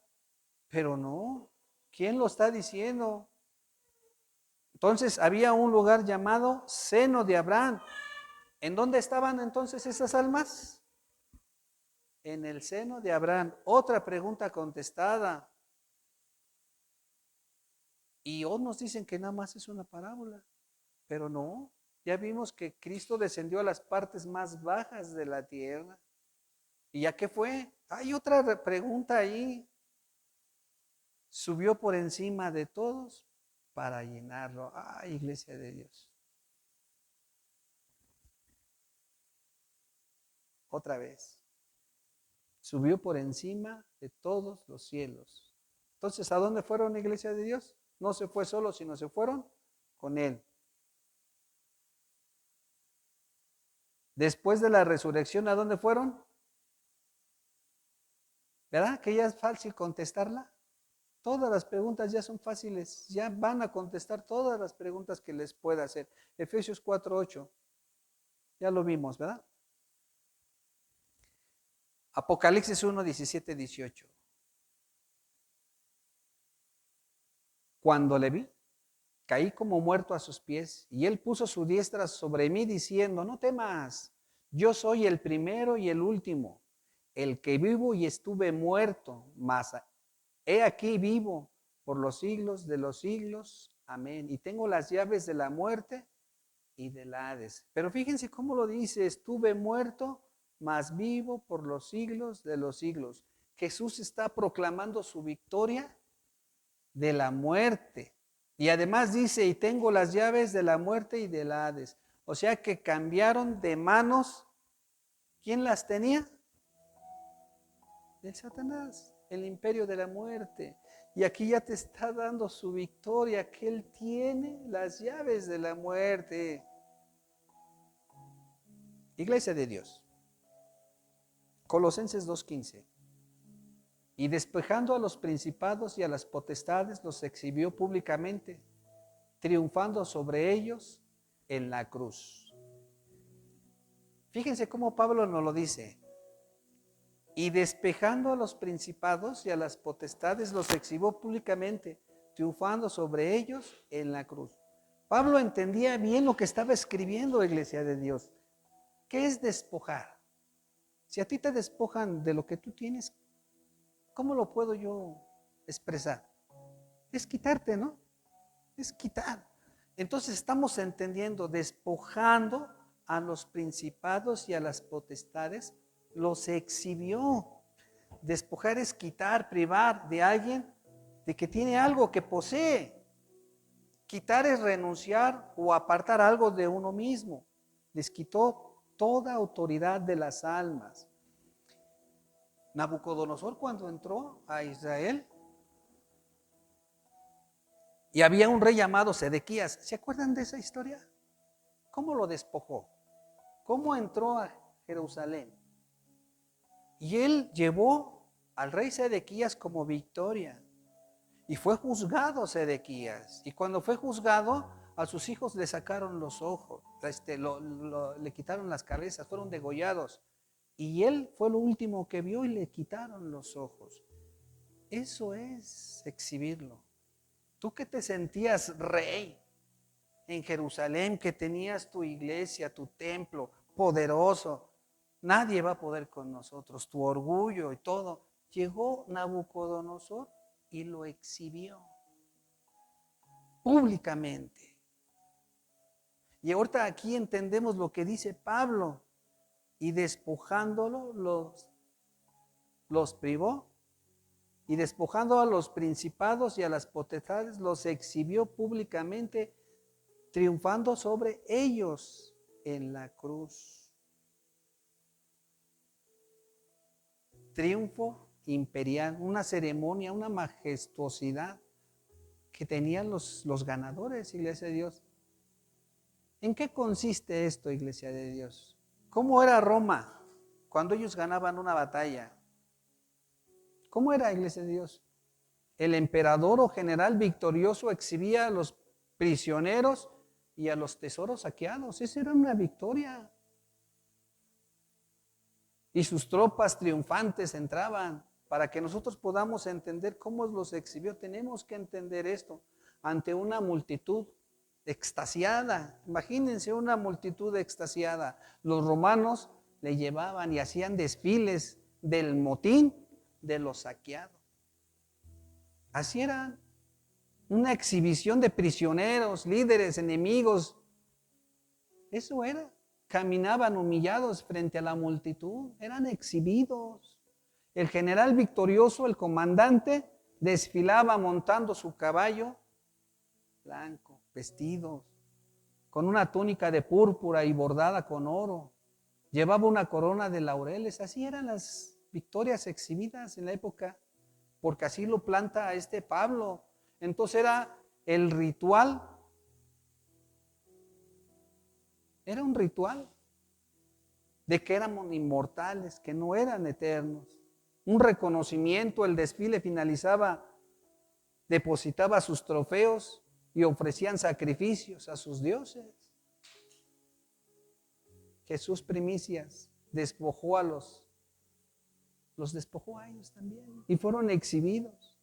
pero no. ¿Quién lo está diciendo? Entonces había un lugar llamado seno de Abraham. ¿En dónde estaban entonces esas almas? En el seno de Abraham. Otra pregunta contestada. Y hoy nos dicen que nada más es una parábola, pero no. Ya vimos que Cristo descendió a las partes más bajas de la tierra. ¿Y ya qué fue? Hay otra pregunta ahí. ¿Subió por encima de todos? para llenarlo. Ay, iglesia de Dios. Otra vez. Subió por encima de todos los cielos. Entonces, ¿a dónde fueron, iglesia de Dios? No se fue solo, sino se fueron con Él. Después de la resurrección, ¿a dónde fueron? ¿Verdad que ya es fácil contestarla? Todas las preguntas ya son fáciles, ya van a contestar todas las preguntas que les pueda hacer. Efesios 4:8, ya lo vimos, ¿verdad? Apocalipsis 1:17-18. Cuando le vi, caí como muerto a sus pies, y él puso su diestra sobre mí diciendo, no temas, yo soy el primero y el último, el que vivo y estuve muerto, mas he aquí vivo por los siglos de los siglos. Amén. Y tengo las llaves de la muerte y del Hades. Pero fíjense cómo lo dice, estuve muerto, mas vivo por los siglos de los siglos. Jesús está proclamando su victoria de la muerte. Y además dice, y tengo las llaves de la muerte y del Hades. O sea que cambiaron de manos. ¿Quién las tenía? El Satanás, el imperio de la muerte. Y aquí ya te está dando su victoria, que él tiene las llaves de la muerte. Iglesia de Dios. Colosenses 2:15. Y despojando a los principados y a las potestades, los exhibió públicamente, triunfando sobre ellos en la cruz. Fíjense cómo Pablo nos lo dice. Y despejando a los principados y a las potestades, los exhibió públicamente, triunfando sobre ellos en la cruz. Pablo entendía bien lo que estaba escribiendo, iglesia de Dios. ¿Qué es despojar? Si a ti te despojan de lo que tú tienes, ¿cómo lo puedo yo expresar? Es quitarte, ¿no? Es quitar. Entonces estamos entendiendo, despojando a los principados y a las potestades, los exhibió. Despojar es quitar, privar de alguien de que tiene algo que posee. Quitar es renunciar o apartar algo de uno mismo. Les quitó toda autoridad de las almas. Nabucodonosor, cuando entró a Israel, y había un rey llamado Sedequías. ¿Se acuerdan de esa historia? ¿Cómo lo despojó? ¿Cómo entró a Jerusalén? Y él llevó al rey Sedequías como victoria. Y fue juzgado Sedequías. Y cuando fue juzgado, a sus hijos le sacaron los ojos, le quitaron las cabezas, fueron degollados. Y él fue lo último que vio y le quitaron los ojos. Eso es exhibirlo. Tú que te sentías rey en Jerusalén, que tenías tu iglesia, tu templo poderoso, nadie va a poder con nosotros, tu orgullo y todo. Llegó Nabucodonosor y lo exhibió públicamente. Y ahorita aquí entendemos lo que dice Pablo. Y despojándolo los privó. Y despojando a los principados y a las potestades, los exhibió públicamente, triunfando sobre ellos en la cruz. Triunfo imperial, una ceremonia, una majestuosidad que tenían los ganadores, iglesia de Dios. ¿En qué consiste esto, iglesia de Dios? ¿Cómo era Roma cuando ellos ganaban una batalla? ¿Cómo era, iglesia de Dios? El emperador o general victorioso exhibía a los prisioneros y a los tesoros saqueados. Esa era una victoria. Y sus tropas triunfantes entraban. Para que nosotros podamos entender cómo los exhibió, tenemos que entender esto ante una multitud extasiada. Imagínense una multitud extasiada. Los romanos le llevaban y hacían desfiles del motín de los saqueados. Así era una exhibición de prisioneros, líderes, enemigos. Eso era. Caminaban humillados frente a la multitud, eran exhibidos. El general victorioso, el comandante, desfilaba montando su caballo blanco, vestidos, con una túnica de púrpura y bordada con oro. Llevaba una corona de laureles. Así eran las victorias exhibidas en la época, porque así lo planta a este Pablo. Entonces era el ritual. Era un ritual de que éramos inmortales, que no eran eternos. Un reconocimiento, el desfile finalizaba, depositaba sus trofeos y ofrecían sacrificios a sus dioses. Jesús primicias despojó a los despojó a ellos también y fueron exhibidos.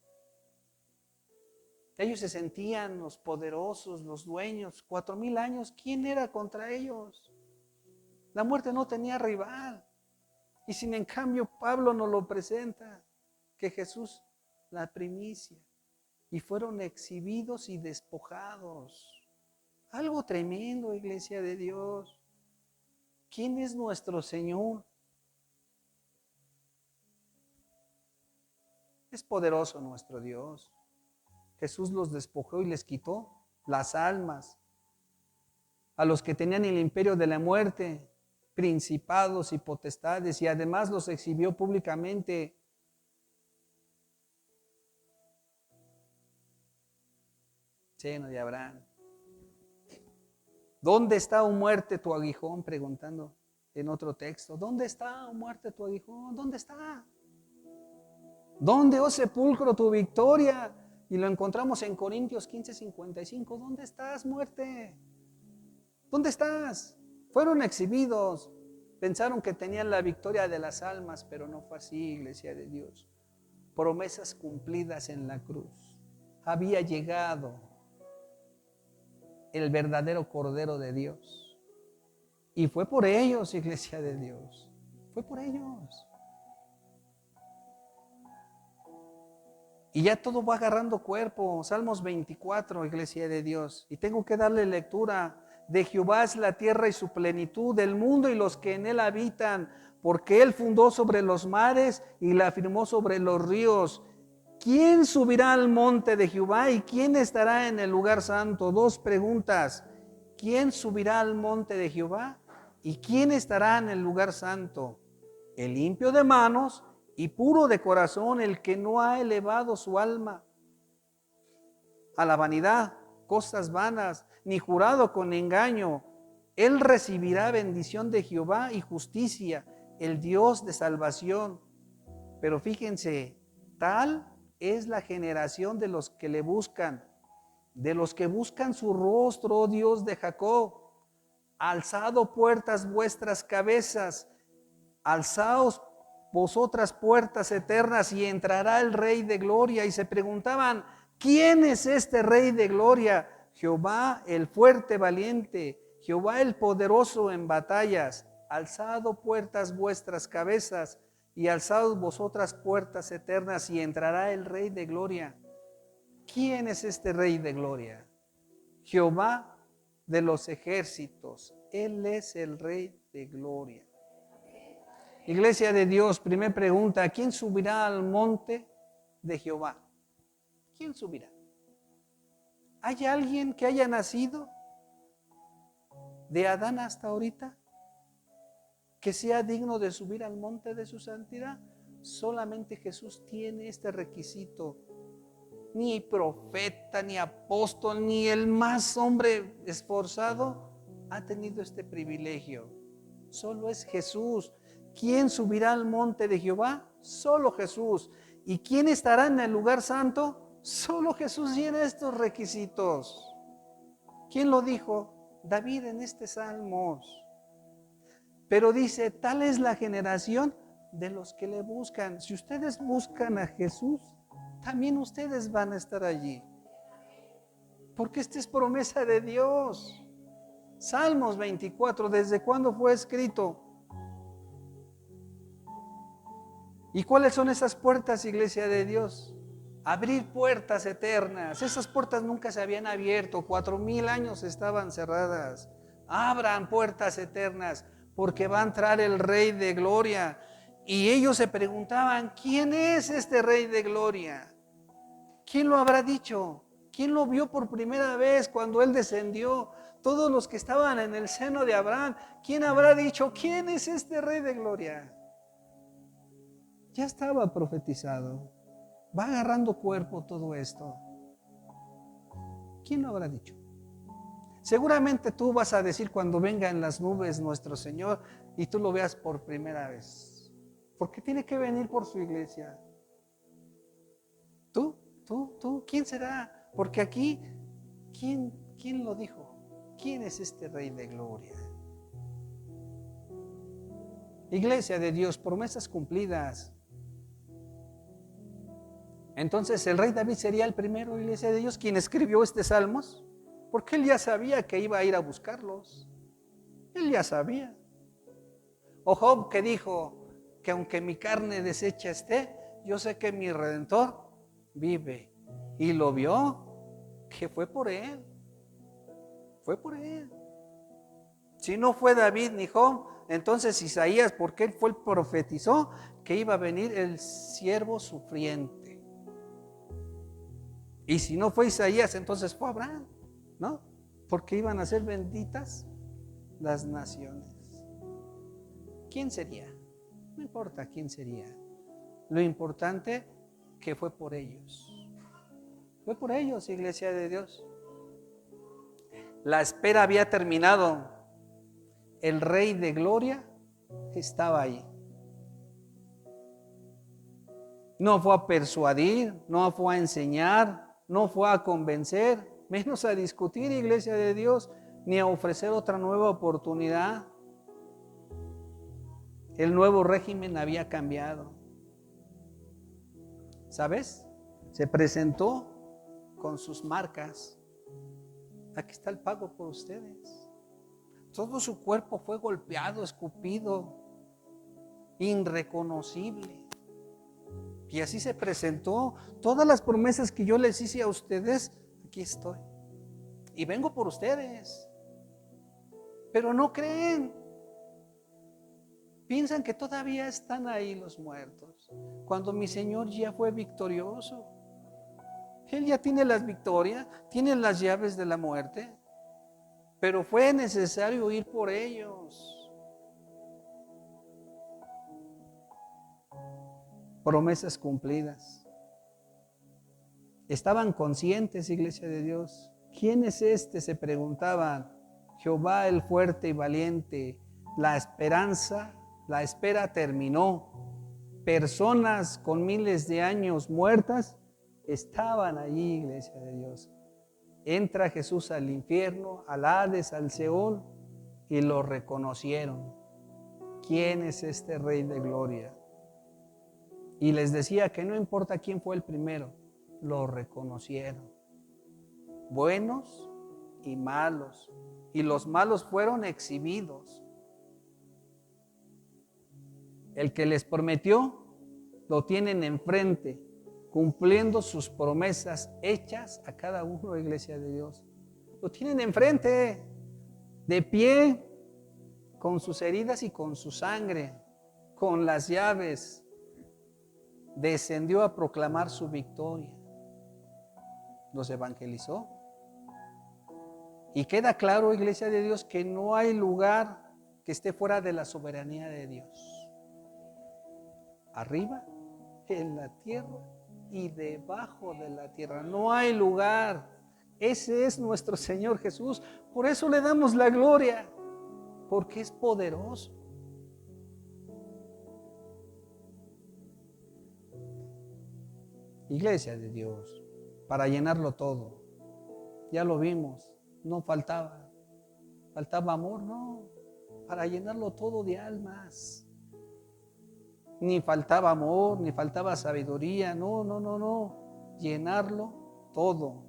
Ellos se sentían los poderosos, los dueños. 4,000 años, ¿quién era contra ellos? La muerte no tenía rival. Y sin en cambio Pablo nos lo presenta, que Jesús, la primicia, y fueron exhibidos y despojados. Algo tremendo, iglesia de Dios. ¿Quién es nuestro Señor? Es poderoso nuestro Dios. Jesús los despojó y les quitó las almas. A los que tenían el imperio de la muerte, principados y potestades, y además los exhibió públicamente. Seno de Abraham. ¿Dónde está, oh muerte, tu aguijón? Preguntando en otro texto. ¿Dónde está, oh muerte, tu aguijón? ¿Dónde está? ¿Dónde, oh sepulcro, tu victoria? Y lo encontramos en Corintios 15:55. ¿Dónde estás, muerte? ¿Dónde estás? Fueron exhibidos. Pensaron que tenían la victoria de las almas, pero no fue así, iglesia de Dios. Promesas cumplidas en la cruz. Había llegado el verdadero Cordero de Dios. Y fue por ellos, iglesia de Dios. Fue por ellos. Y ya todo va agarrando cuerpo. Salmos 24, iglesia de Dios. Y tengo que darle lectura. De Jehová es la tierra y su plenitud, el mundo y los que en él habitan, porque él fundó sobre los mares y la afirmó sobre los ríos. ¿Quién subirá al monte de Jehová y quién estará en el lugar santo? Dos preguntas. ¿Quién subirá al monte de Jehová y quién estará en el lugar santo? El limpio de manos y puro de corazón, el que no ha elevado su alma a la vanidad, cosas vanas, ni jurado con engaño. Él recibirá bendición de Jehová y justicia, el Dios de salvación. Pero fíjense, tal es la generación de los que le buscan, de los que buscan su rostro, oh Dios de Jacob. Alzado puertas vuestras cabezas, alzaos vosotras puertas eternas y entrará el Rey de gloria. Y se preguntaban, ¿quién es este Rey de gloria? Jehová el fuerte valiente, Jehová el poderoso en batallas. Alzado puertas vuestras cabezas y alzaos vosotras puertas eternas y entrará el Rey de gloria. ¿Quién es este Rey de gloria? Jehová de los ejércitos. Él es el Rey de gloria. Iglesia de Dios, primera pregunta, ¿quién subirá al monte de Jehová? ¿Quién subirá? ¿Hay alguien que haya nacido de Adán hasta ahorita que sea digno de subir al monte de su santidad? Solamente Jesús tiene este requisito. Ni profeta, ni apóstol, ni el más hombre esforzado ha tenido este privilegio. Solo es Jesús. ¿Quién subirá al monte de Jehová? Solo Jesús. ¿Y quién estará en el lugar santo? Solo Jesús tiene estos requisitos. ¿Quién lo dijo? David en este Salmos. Pero dice, tal es la generación de los que le buscan. Si ustedes buscan a Jesús, también ustedes van a estar allí. Porque esta es promesa de Dios. Salmos 24, ¿desde cuándo fue escrito? ¿Y cuáles son esas puertas, iglesia de Dios? Abrir puertas eternas. Esas puertas nunca se habían abierto. 4,000 años estaban cerradas. Abran puertas eternas porque va a entrar el Rey de gloria. Y ellos se preguntaban, ¿quién es este Rey de gloria? ¿Quién lo habrá dicho? ¿Quién lo vio por primera vez cuando Él descendió? Todos los que estaban en el seno de Abraham. ¿Quién habrá dicho, quién es este Rey de Gloria? Ya estaba profetizado. Va agarrando cuerpo todo esto. ¿Quién lo habrá dicho? Seguramente tú vas a decir cuando venga en las nubes nuestro Señor y tú lo veas por primera vez. Porque tiene que venir por su iglesia. ¿Tú? ¿Quién será? Porque aquí, ¿quién lo dijo? ¿Quién es este Rey de Gloria? Iglesia de Dios, promesas cumplidas. Entonces el rey David sería el primero, iglesia de Dios, quien escribió este Salmos, porque él ya sabía que iba a ir a buscarlos. Él ya sabía. O Job, que dijo que aunque mi carne deshecha esté, yo sé que mi Redentor vive. Y lo vio, que fue por él. Fue por él. Si no fue David ni Job, entonces Isaías, porque él fue el profetizó que iba a venir el siervo sufriente. Y si no fue Isaías, entonces fue Abraham, ¿no? Porque iban a ser benditas las naciones. ¿Quién sería? No importa quién sería. Lo importante que fue por ellos. Fue por ellos, iglesia de Dios. La espera había terminado. El Rey de Gloria estaba ahí. No fue a persuadir, no fue a enseñar, no fue a convencer, menos a discutir, iglesia de Dios, ni a ofrecer otra nueva oportunidad. El nuevo régimen había cambiado. ¿Sabes? Se presentó con sus marcas. Aquí está el pago por ustedes. Todo su cuerpo fue golpeado, escupido, irreconocible. Y así se presentó. Todas las promesas que yo les hice a ustedes, aquí estoy. Y vengo por ustedes. Pero no creen. Piensan que todavía están ahí los muertos, cuando mi Señor ya fue victorioso. Él ya tiene las victorias, tiene las llaves de la muerte, pero fue necesario ir por ellos. Promesas cumplidas. Estaban conscientes, iglesia de Dios. ¿Quién es este?, se preguntaban. Jehová el fuerte y valiente. La esperanza, la espera terminó. Personas con miles de años muertas estaban allí, iglesia de Dios. Entra Jesús al infierno, al Hades, al Seol, y lo reconocieron. ¿Quién es este Rey de Gloria? Y les decía que no importa quién fue el primero, lo reconocieron. Buenos y malos. Y los malos fueron exhibidos. El que les prometió, lo tienen enfrente, cumpliendo sus promesas hechas a cada uno, iglesia de Dios. Lo tienen enfrente, de pie, con sus heridas y con su sangre, con las llaves. Descendió a proclamar su victoria. Los evangelizó. Y queda claro, iglesia de Dios, que no hay lugar que esté fuera de la soberanía de Dios. Arriba, en la tierra y debajo de la tierra. No hay lugar. Ese es nuestro Señor Jesús. Por eso le damos la gloria, porque es poderoso. Iglesia de Dios, para llenarlo todo. Ya lo vimos, no faltaba amor, no, para llenarlo todo de almas. Ni faltaba amor, ni faltaba sabiduría, no, llenarlo todo.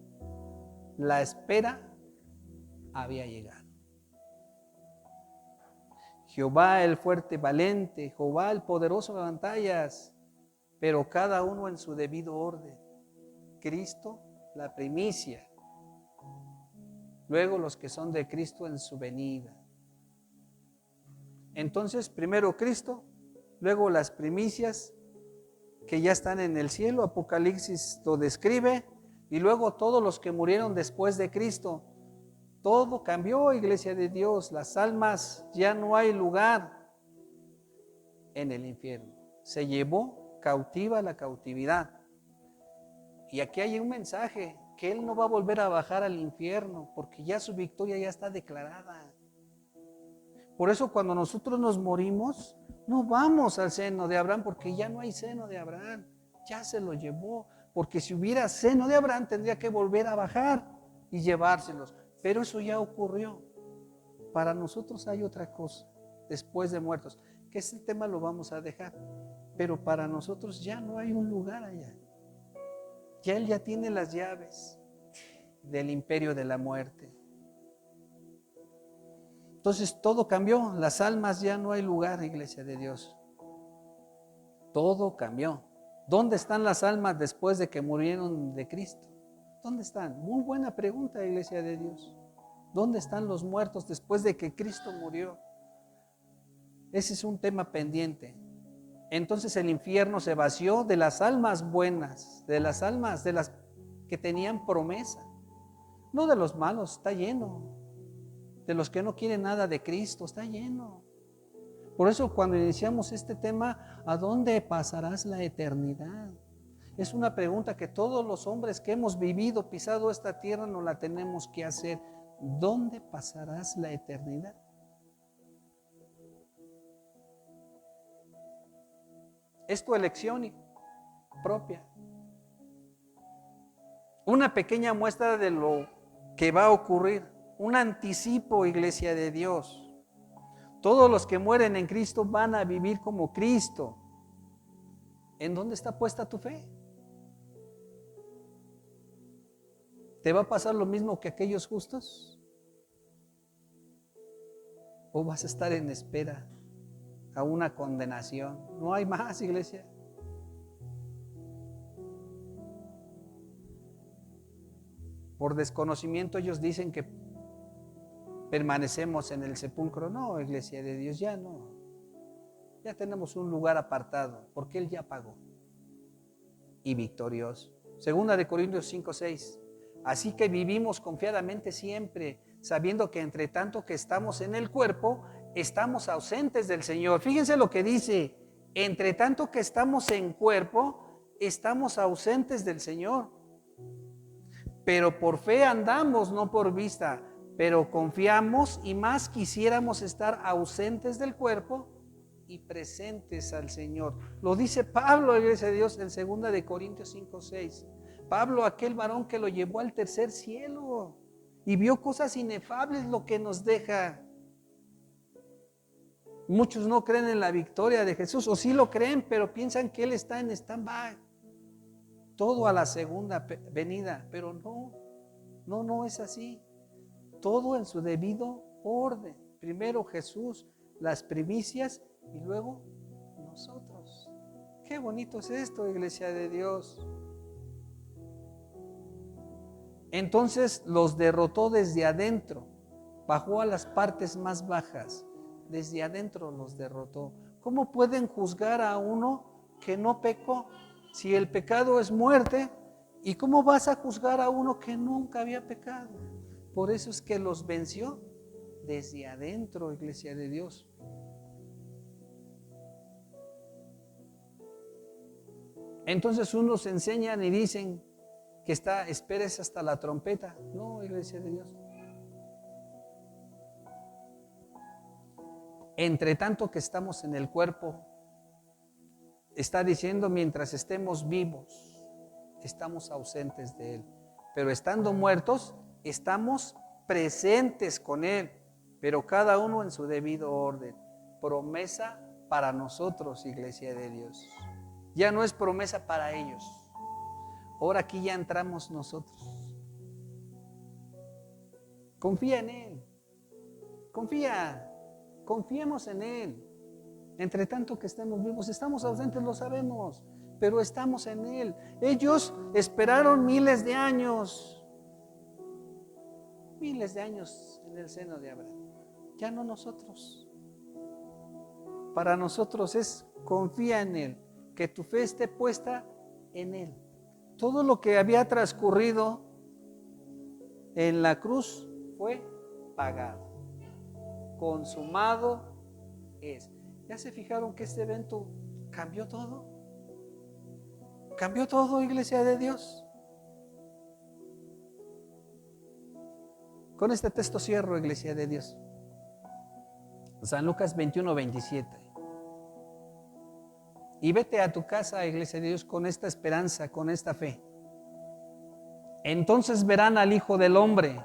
La espera había llegado. Jehová el fuerte y valiente, Jehová el poderoso de batallas, pero cada uno en su debido orden. Cristo, la primicia. Luego los que son de Cristo en su venida. Entonces, primero Cristo, luego las primicias que ya están en el cielo. Apocalipsis lo describe. y luego todos los que murieron después de Cristo. Todo cambió, iglesia de Dios. Las almas, ya no hay lugar en el infierno. Se llevó cautiva la cautividad. Y aquí hay un mensaje, que Él no va a volver a bajar al infierno, porque ya su victoria ya está declarada. Por eso cuando nosotros nos morimos, no vamos al seno de Abraham, porque ya no hay seno de Abraham. Ya se lo llevó, porque si hubiera seno de Abraham tendría que volver a bajar y llevárselos. Pero eso ya ocurrió. Para nosotros hay otra cosa, después de muertos, que ese tema lo vamos a dejar. Pero para nosotros ya no hay un lugar allá. Ya Él ya tiene las llaves del imperio de la muerte. Entonces todo cambió. Las almas ya no hay lugar, iglesia de Dios. Todo cambió. ¿Dónde están las almas después de que murieron de Cristo? ¿Dónde están? Muy buena pregunta, iglesia de Dios. ¿Dónde están los muertos después de que Cristo murió? Ese es un tema pendiente. Entonces el infierno se vació de las almas buenas, de las almas, de las que tenían promesa. No de los malos, está lleno. De los que no quieren nada de Cristo, está lleno. Por eso cuando iniciamos este tema, ¿a dónde pasarás la eternidad? Es una pregunta que todos los hombres que hemos vivido, pisado esta tierra, nos la tenemos que hacer. ¿Dónde pasarás la eternidad? Es tu elección propia. Una pequeña muestra de lo que va a ocurrir. Un anticipo, iglesia de Dios. Todos los que mueren en Cristo van a vivir como Cristo. ¿En dónde está puesta tu fe? ¿Te va a pasar lo mismo que aquellos justos? ¿O vas a estar en espera a una condenación? No hay más, iglesia. Por desconocimiento ellos dicen que permanecemos en el sepulcro. No, iglesia de Dios, ya no. Ya tenemos un lugar apartado, porque Él ya pagó. Y victorioso. Segunda de Corintios 5:6. Así que vivimos confiadamente siempre, sabiendo que entre tanto que estamos en el cuerpo, estamos ausentes del Señor. Fíjense lo que dice: entre tanto que estamos en cuerpo, estamos ausentes del Señor. Pero por fe andamos, no por vista. Pero confiamos y más quisiéramos estar ausentes del cuerpo y presentes al Señor. Lo dice Pablo, iglesia de Dios, en 2 de Corintios 5:6. Pablo, aquel varón que lo llevó al tercer cielo y vio cosas inefables, lo que nos deja. Muchos no creen en la victoria de Jesús, o sí lo creen, pero piensan que Él está en stand-by. Todo a la segunda venida, pero no es así. Todo en su debido orden. Primero Jesús, las primicias, y luego nosotros. Qué bonito es esto, iglesia de Dios. Entonces los derrotó desde adentro, bajó a las partes más bajas, desde adentro los derrotó. ¿Cómo pueden juzgar a uno que no pecó? Si el pecado es muerte, ¿y cómo vas a juzgar a uno que nunca había pecado? Por eso es que los venció desde adentro, iglesia de Dios. Entonces unos enseñan y dicen que esperes hasta la trompeta. No, iglesia de Dios. Entre tanto que estamos en el cuerpo, está diciendo mientras estemos vivos, estamos ausentes de Él. Pero estando muertos, estamos presentes con Él, pero cada uno en su debido orden. Promesa para nosotros, iglesia de Dios. Ya no es promesa para ellos. Ahora aquí ya entramos nosotros. Confía en Él. Confiemos en Él. Entre tanto que estemos vivos, estamos ausentes, lo sabemos, pero estamos en Él. Ellos esperaron miles de años en el seno de Abraham. Ya no nosotros. Para nosotros es confía en Él, que tu fe esté puesta en Él. Todo lo que había transcurrido en la cruz fue pagado. Consumado es. ¿Ya se fijaron que este evento cambió todo? Cambió todo, iglesia de Dios. Con este texto cierro, iglesia de Dios. San Lucas 21:27. Y vete a tu casa, iglesia de Dios, con esta esperanza, con esta fe. Entonces verán al Hijo del Hombre,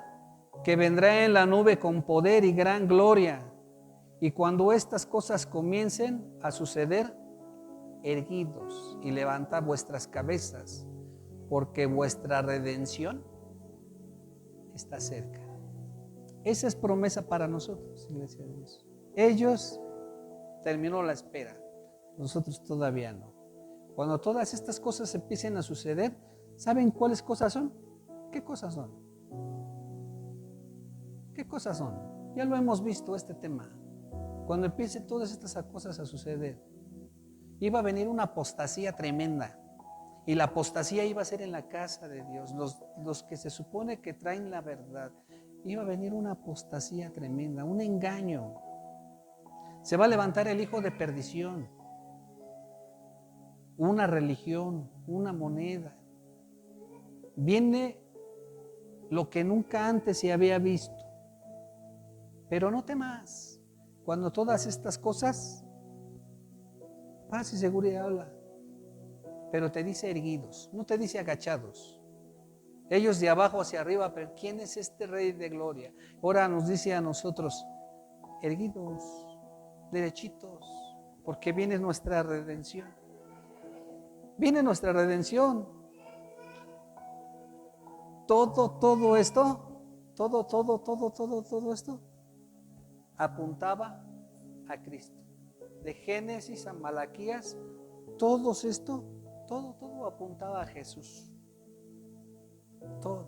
que vendrá en la nube con poder y gran gloria. Y cuando estas cosas comiencen a suceder, erguidos y levantad vuestras cabezas, porque vuestra redención está cerca. Esa es promesa para nosotros, iglesia de Dios. Ellos terminó la espera, nosotros todavía no. Cuando todas estas cosas empiecen a suceder, ¿saben cuáles cosas son? ¿Qué cosas son? ¿Qué cosas son? Ya lo hemos visto este tema. Cuando empiecen todas estas cosas a suceder, iba a venir una apostasía tremenda. Y la apostasía iba a ser en la casa de Dios. Los que se supone que traen la verdad. Iba a venir una apostasía tremenda, un engaño. Se va a levantar el hijo de perdición. Una religión, una moneda. Viene lo que nunca antes se había visto. Pero no temas. Cuando todas estas cosas, paz y seguridad habla. Pero te dice erguidos, no te dice agachados. Ellos de abajo hacia arriba, pero ¿quién es este Rey de Gloria? Ahora nos dice a nosotros, erguidos, derechitos, porque viene nuestra redención. Viene nuestra redención. Todo esto apuntaba a Cristo. De Génesis a Malaquías, todo apuntaba a Jesús. Todo.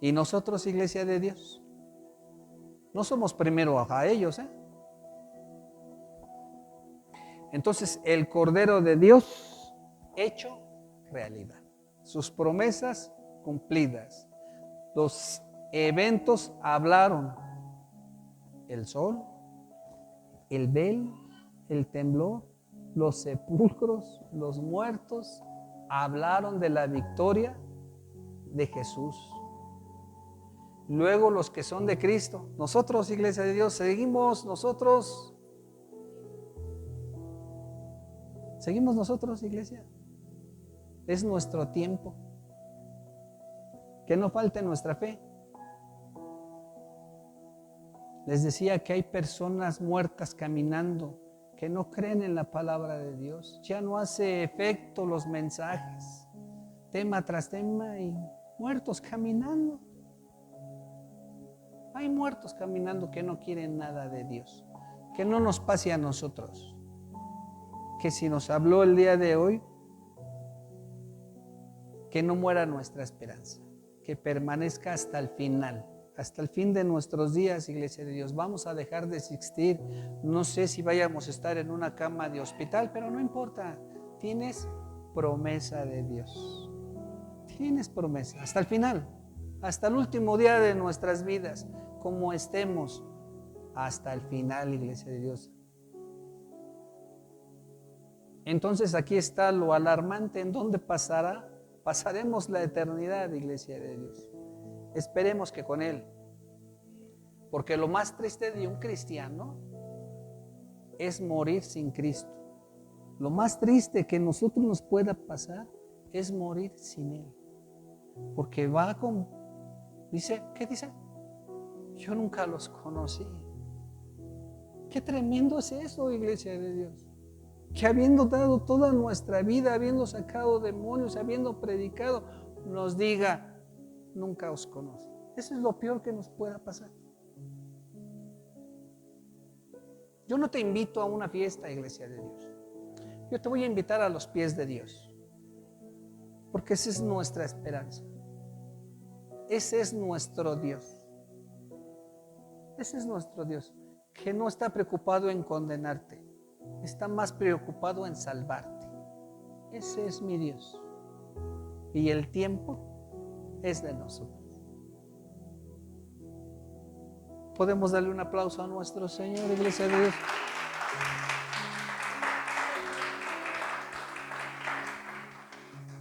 Y nosotros, iglesia de Dios, no somos primero a ellos, Entonces, el Cordero de Dios hecho realidad. Sus promesas cumplidas. Los eventos hablaron. El sol, el velo, el temblor, los sepulcros, los muertos, hablaron de la victoria de Jesús. Luego los que son de Cristo, nosotros, iglesia de Dios, seguimos nosotros, iglesia. Es nuestro tiempo. Que no falte nuestra fe. Les decía que hay personas muertas caminando que no creen en la palabra de Dios. Ya no hace efecto los mensajes, tema tras tema, y muertos caminando. Hay muertos caminando que no quieren nada de Dios. Que no nos pase a nosotros. Que si nos habló el día de hoy, que no muera nuestra esperanza, que permanezca hasta el final. Hasta el fin de nuestros días, iglesia de Dios. Vamos a dejar de existir. No sé si vayamos a estar en una cama de hospital, pero no importa. Tienes promesa de Dios. Tienes promesa. Hasta el final. Hasta el último día de nuestras vidas. Como estemos. Hasta el final, iglesia de Dios. Entonces aquí está lo alarmante. ¿En dónde pasará? Pasaremos la eternidad, iglesia de Dios. Esperemos que con Él. Porque lo más triste de un cristiano es morir sin Cristo. Lo más triste que a nosotros nos pueda pasar es morir sin Él. Porque va con... Dice, ¿qué dice? Yo nunca los conocí. Qué tremendo es eso, iglesia de Dios. Que habiendo dado toda nuestra vida, habiendo sacado demonios, habiendo predicado, nos diga, nunca os conoce. Eso es lo peor que nos pueda pasar. Yo no te invito a una fiesta, iglesia de Dios. Yo te voy a invitar a los pies de Dios. Porque esa es nuestra esperanza. Ese es nuestro Dios. Ese es nuestro Dios. Que no está preocupado en condenarte. está más preocupado en salvarte. Ese es mi Dios. Y el tiempo es de nosotros. Podemos darle un aplauso a nuestro Señor, iglesia de Dios.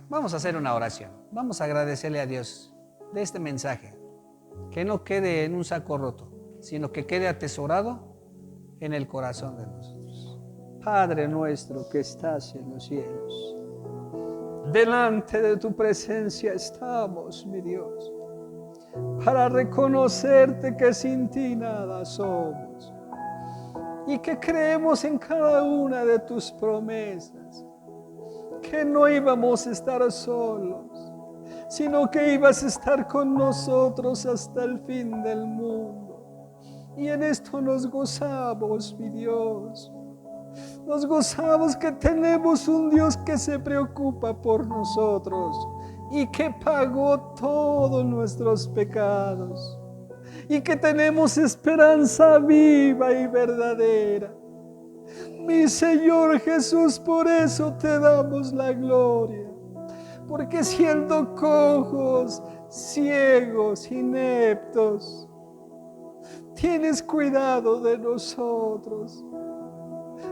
Vamos a hacer una oración. Vamos a agradecerle a Dios de este mensaje. Que no quede en un saco roto, sino que quede atesorado en el corazón de nosotros. Padre nuestro que estás en los cielos, delante de tu presencia estamos, mi Dios, para reconocerte que sin ti nada somos y que creemos en cada una de tus promesas, que no íbamos a estar solos, sino que ibas a estar con nosotros hasta el fin del mundo. Y en esto nos gozamos, mi Dios. Nos gozamos que tenemos un Dios que se preocupa por nosotros y que pagó todos nuestros pecados y que tenemos esperanza viva y verdadera. Mi Señor Jesús, por eso te damos la gloria, porque siendo cojos, ciegos, ineptos, tienes cuidado de nosotros.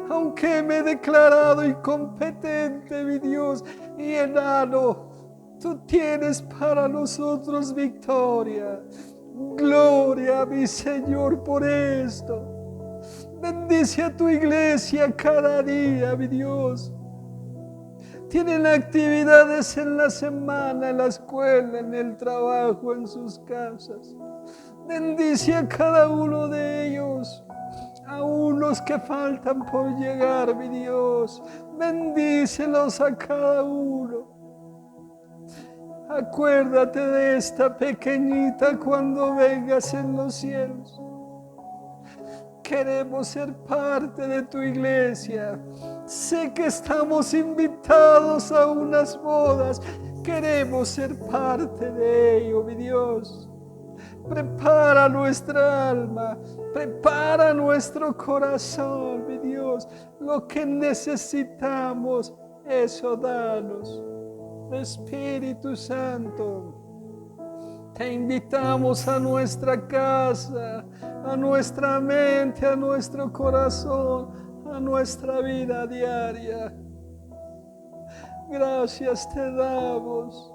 Aunque me he declarado incompetente, mi Dios, y enano, tú tienes para nosotros victoria. Gloria, mi Señor, por esto. Bendice a tu iglesia cada día, mi Dios. Tienen actividades en la semana, en la escuela, en el trabajo, en sus casas. Bendice a cada uno de ellos. Aún los que faltan por llegar, mi Dios, bendícelos a cada uno. Acuérdate de esta pequeñita cuando vengas en los cielos. Queremos ser parte de tu iglesia. Sé que estamos invitados a unas bodas. Queremos ser parte de ello, mi Dios. Prepara nuestra alma, prepara nuestro corazón, mi Dios. Lo que necesitamos, eso danos. Espíritu Santo, te invitamos a nuestra casa, a nuestra mente, a nuestro corazón, a nuestra vida diaria. Gracias te damos.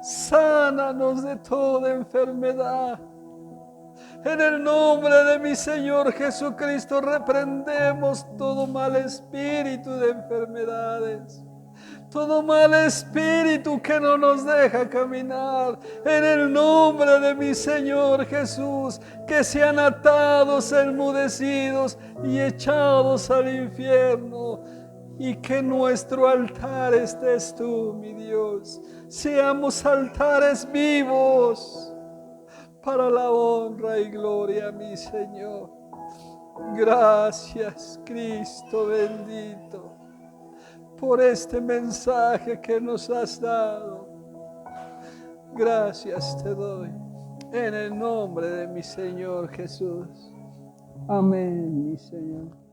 Sánanos de toda enfermedad. En el nombre de mi Señor Jesucristo reprendemos todo mal espíritu de enfermedades. Todo mal espíritu que no nos deja caminar. En el nombre de mi Señor Jesús, que sean atados, enmudecidos y echados al infierno. Y que nuestro altar estés tú, mi Dios. Seamos altares vivos para la honra y gloria, mi Señor. Gracias, Cristo bendito, por este mensaje que nos has dado. Gracias te doy en el nombre de mi Señor Jesús. Amén, mi Señor.